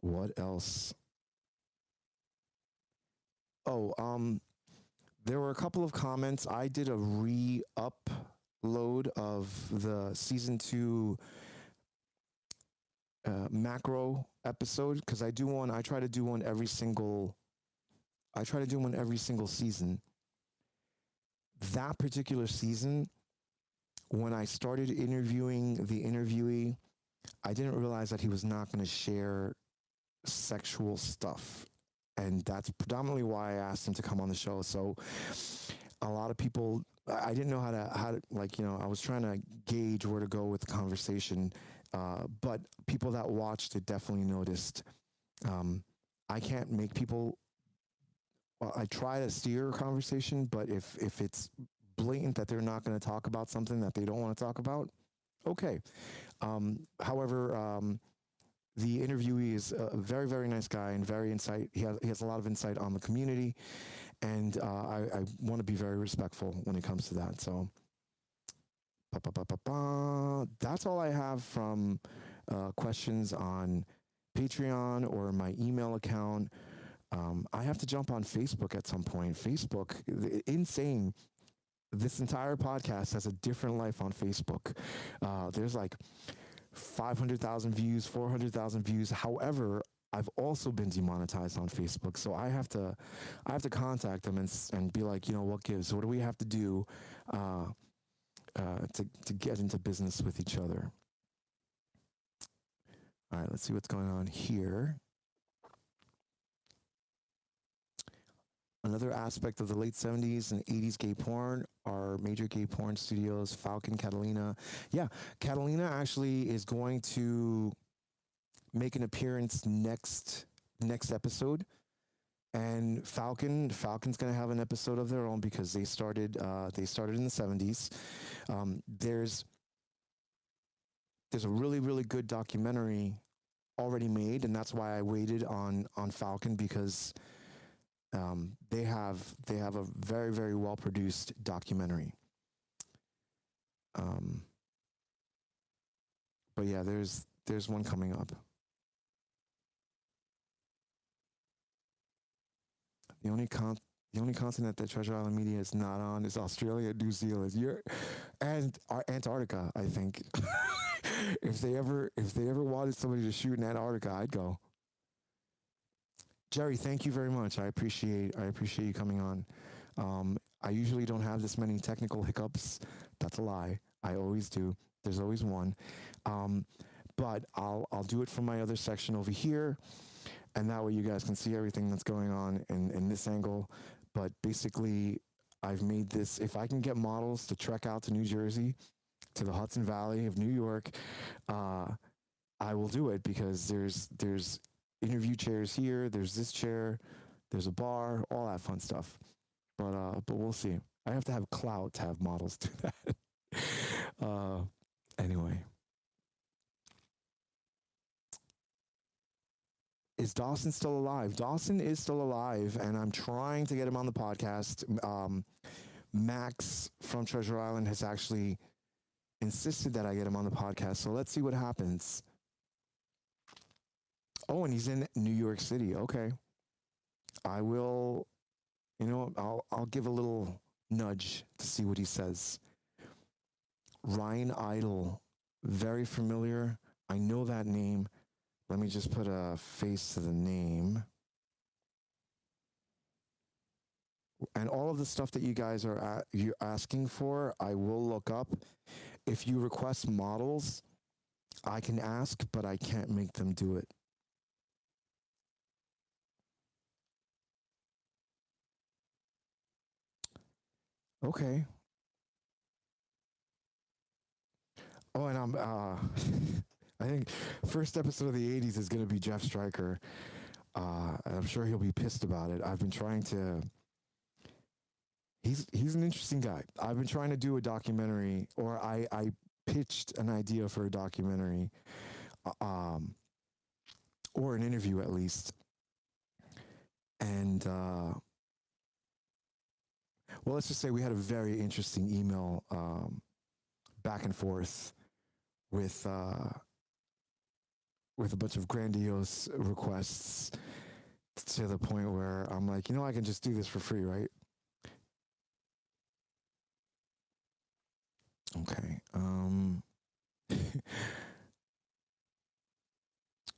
What else? Oh, there were a couple of comments. I did a re-upload of the season 2 macro episode, because I try to do one every single season. That particular season, when I started interviewing the interviewee, I didn't realize that he was not going to share sexual stuff. And that's predominantly why I asked him to come on the show. So a lot of people, I didn't know how to I was trying to gauge where to go with the conversation. But people that watched it definitely noticed. I can't make people, well, I try to steer a conversation, but if it's blatant that they're not going to talk about something that they don't want to talk about, okay. However, the interviewee is a very, very nice guy and very he has a lot of insight on the community, and I want to be very respectful when it comes to that. So, that's all I have from questions on Patreon or my email account. I have to jump on Facebook at some point. Facebook, insane. This entire podcast has a different life on Facebook. There's like 500,000 views, 400,000 views. However, I've also been demonetized on Facebook, so I have to contact them and be like, what gives? What do we have to do to get into business with each other? All right, let's see what's going on here. Another aspect of the late 70s and 80s gay porn are major gay porn studios, Falcon, Catalina. Yeah, Catalina actually is going to make an appearance next episode. And Falcon's going to have an episode of their own, because they started in the 70s. There's a really, really good documentary already made, and that's why I waited on Falcon, because they have a very, very well produced documentary. But yeah, there's one coming up. The only continent that Treasure Island Media is not on is Australia, New Zealand, and Antarctica. I think if they ever wanted somebody to shoot in Antarctica, I'd go. Jerry, thank you very much. I appreciate you coming on. I usually don't have this many technical hiccups. That's a lie. I always do. There's always one. Um, but I'll do it from my other section over here, and that way you guys can see everything that's going on in this angle. But basically, I've made this. If I can get models to trek out to New Jersey, to the Hudson Valley of New York, uh, I will do it because there's interview chairs here. There's this chair. There's a bar. All that fun stuff. But we'll see. I have to have clout to have models do that. uh, anyway, is Dawson still alive? Dawson is still alive, and I'm trying to get him on the podcast. Max from Treasure Island has actually insisted that I get him on the podcast. So let's see what happens. Oh, and he's in New York City. Okay, I will. You know, I'll give a little nudge to see what he says. Ryan Idle, very familiar. I know that name. Let me just put a face to the name. And all of the stuff that you guys you're asking for, I will look up. If you request models, I can ask, but I can't make them do it. Okay. Oh, and I think first episode of the '80s is going to be Jeff Stryker. And I'm sure he'll be pissed about it. I've been trying to. He's an interesting guy. I've been trying to do a documentary, or I pitched an idea for a documentary, or an interview at least. And well, let's just say we had a very interesting email back and forth with a bunch of grandiose requests to the point where I'm like, I can just do this for free, right? Okay.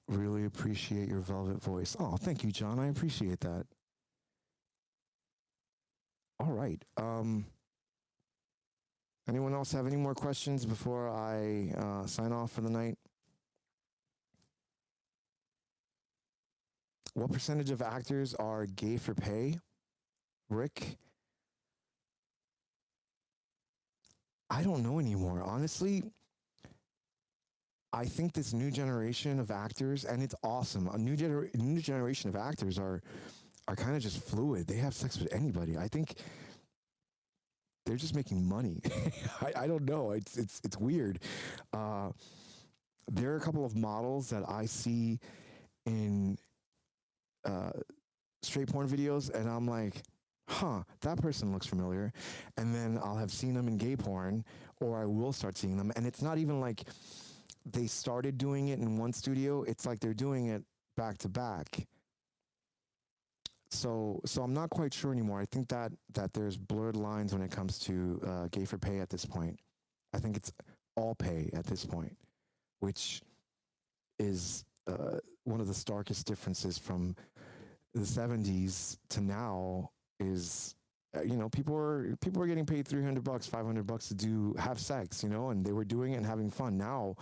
Really appreciate your velvet voice. Oh, thank you, John. I appreciate that. All right. Anyone else have any more questions before I sign off for the night? What percentage of actors are gay for pay? Rick? I don't know anymore. Honestly, I think this new generation of actors, and it's awesome. A new generation of actors are kind of just fluid. They have sex with anybody. I think they're just making money. I don't know. It's weird. There are a couple of models that I see in uh, straight porn videos, and I'm like, huh, that person looks familiar. And then I'll have seen them in gay porn, or I will start seeing them. And it's not even like they started doing it in one studio. It's like they're doing it back to back. So I'm not quite sure anymore. I think that there's blurred lines when it comes to gay for pay at this point. I think it's all pay at this point, which is one of the starkest differences from the '70s to now. Is people are getting paid $300, $500 to have sex, and they were doing it and having fun. Now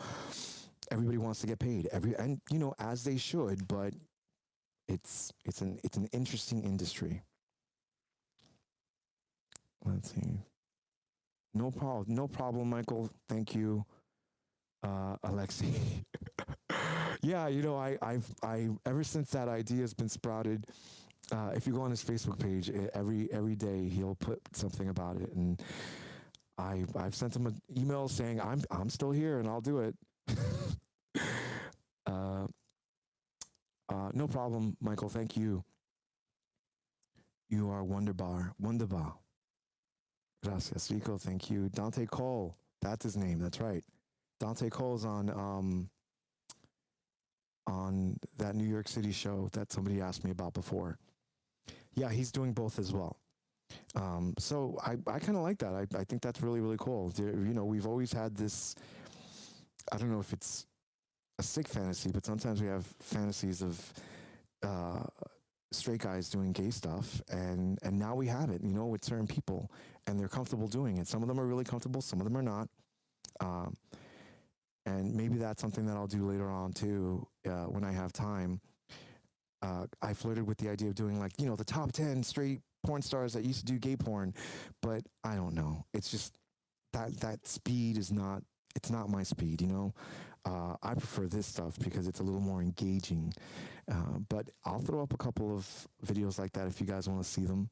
everybody wants to get paid, and as they should, but it's an interesting industry. Let's see. No problem, Michael. Thank you, Alexi. Yeah, I ever since that idea has been sprouted. If you go on his Facebook page, every day he'll put something about it, and I've sent him an email saying I'm still here and I'll do it. uh, no problem, Michael. Thank you. You are Wonderbar. Gracias, Rico. Thank you. Dante Cole. That's his name. That's right. Dante Cole's on that New York City show that somebody asked me about before. Yeah, he's doing both as well. So I kind of like that. I think that's really, really cool. We've always had this, I don't know if it's a sick fantasy, but sometimes we have fantasies of straight guys doing gay stuff, and now we have it, with certain people, and they're comfortable doing it. Some of them are really comfortable, some of them are not. Um, and maybe that's something that I'll do later on too, when I have time. I flirted with the idea of doing, like, the top 10 straight porn stars that used to do gay porn, but I don't know. It's just that speed is not. It's not my speed, I prefer this stuff because it's a little more engaging. But I'll throw up a couple of videos like that if you guys want to see them.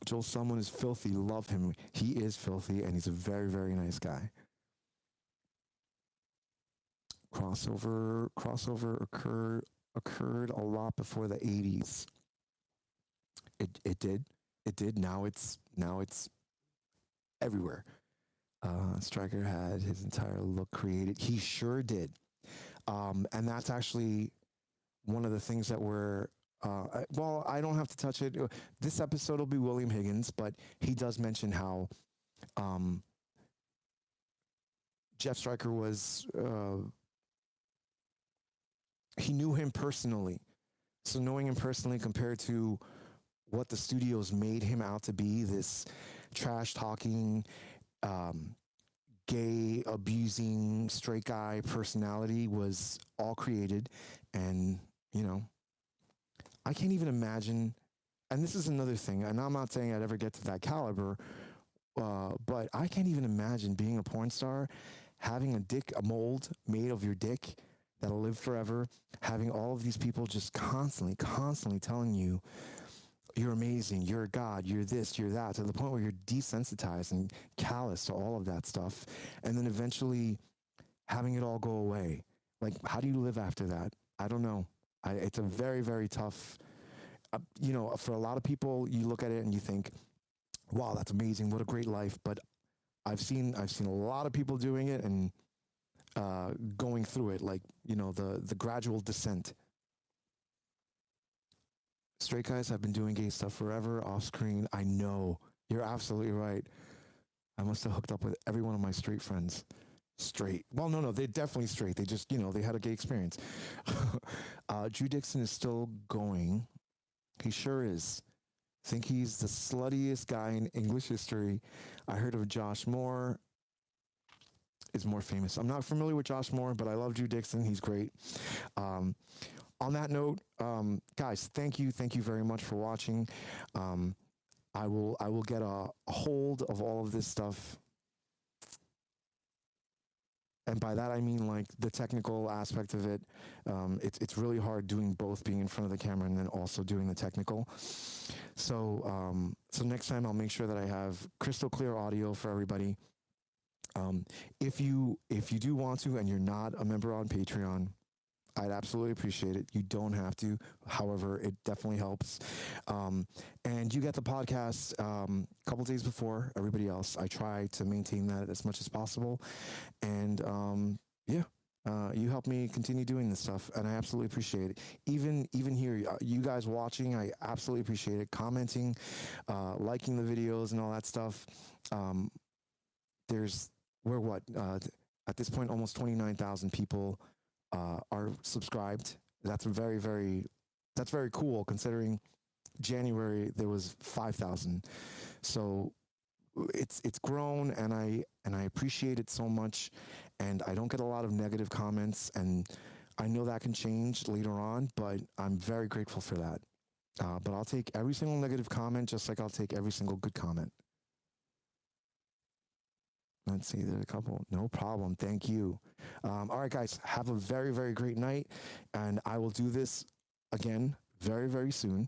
Joel Selman is filthy. Love him. He is filthy, and he's a very, very nice guy. Crossover occurred a lot before the 80s. It did. Now it's everywhere. Stryker had his entire look created. He sure did. And that's actually one of the things that well, I don't have to touch it. This episode will be William Higgins, but he does mention how Jeff Stryker was, he knew him personally. So knowing him personally compared to what the studios made him out to be, this trash talking, gay abusing straight guy personality, was all created. And I can't even imagine, and this is another thing, and I'm not saying I'd ever get to that caliber, but I can't even imagine being a porn star, having a mold made of your dick that'll live forever, having all of these people just constantly telling you you're amazing, you're a god, you're this, you're that, to the point where you're desensitized and callous to all of that stuff, and then eventually having it all go away. Like, how do you live after that? I don't know. It's a very, very tough, for a lot of people, you look at it and you think, wow, that's amazing, what a great life. But I've seen a lot of people doing it and going through it, like, the gradual descent. Straight guys have been doing gay stuff forever off screen. I know. You're absolutely right. I must have hooked up with every one of my straight friends. Straight. Well, no, they're definitely straight. They just, they had a gay experience. Drew Dixon is still going. He sure is. Think he's the sluttiest guy in English history. I heard of Josh Moore. Is more famous. I'm not familiar with Josh Moore, but I love Drew Dixon. He's great. On that note, guys, thank you very much for watching. I will get a hold of all of this stuff. And by that, I mean, like, the technical aspect of it. It's really hard doing both, being in front of the camera and then also doing the technical. So next time I'll make sure that I have crystal clear audio for everybody. If you do want to and you're not a member on Patreon, I'd absolutely appreciate it. You don't have to. However, it definitely helps. And you get the podcast a couple days before everybody else. I try to maintain that as much as possible. And you help me continue doing this stuff, and I absolutely appreciate it. Even here, you guys watching, I absolutely appreciate it. Commenting, liking the videos and all that stuff. We're at this point, almost 29,000 people are subscribed. That's very cool, considering January there was 5,000. So it's grown, and I appreciate it so much. And I don't get a lot of negative comments, and I know that can change later on, but I'm very grateful for that. But I'll take every single negative comment, just like I'll take every single good comment. Let's see, there's a couple. No problem. Thank you. All right, guys, have a very, very great night. And I will do this again very, very soon.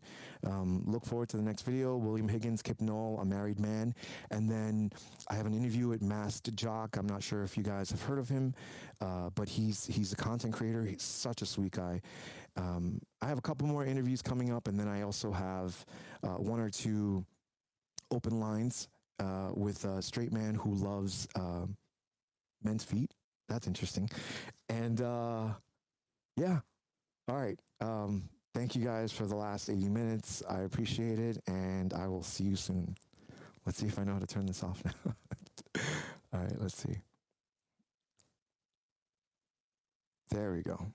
Look forward to the next video. William Higgins, Kip Knoll, a married man. And then I have an interview with Masked Jock. I'm not sure if you guys have heard of him, but he's a content creator. He's such a sweet guy. I have a couple more interviews coming up, and then I also have one or two open lines with a straight man who loves men's feet. That's interesting. And yeah, all right. Thank you guys for the last 80 minutes. I appreciate it, and I will see you soon. Let's see if I know how to turn this off now. All right, let's see. There we go.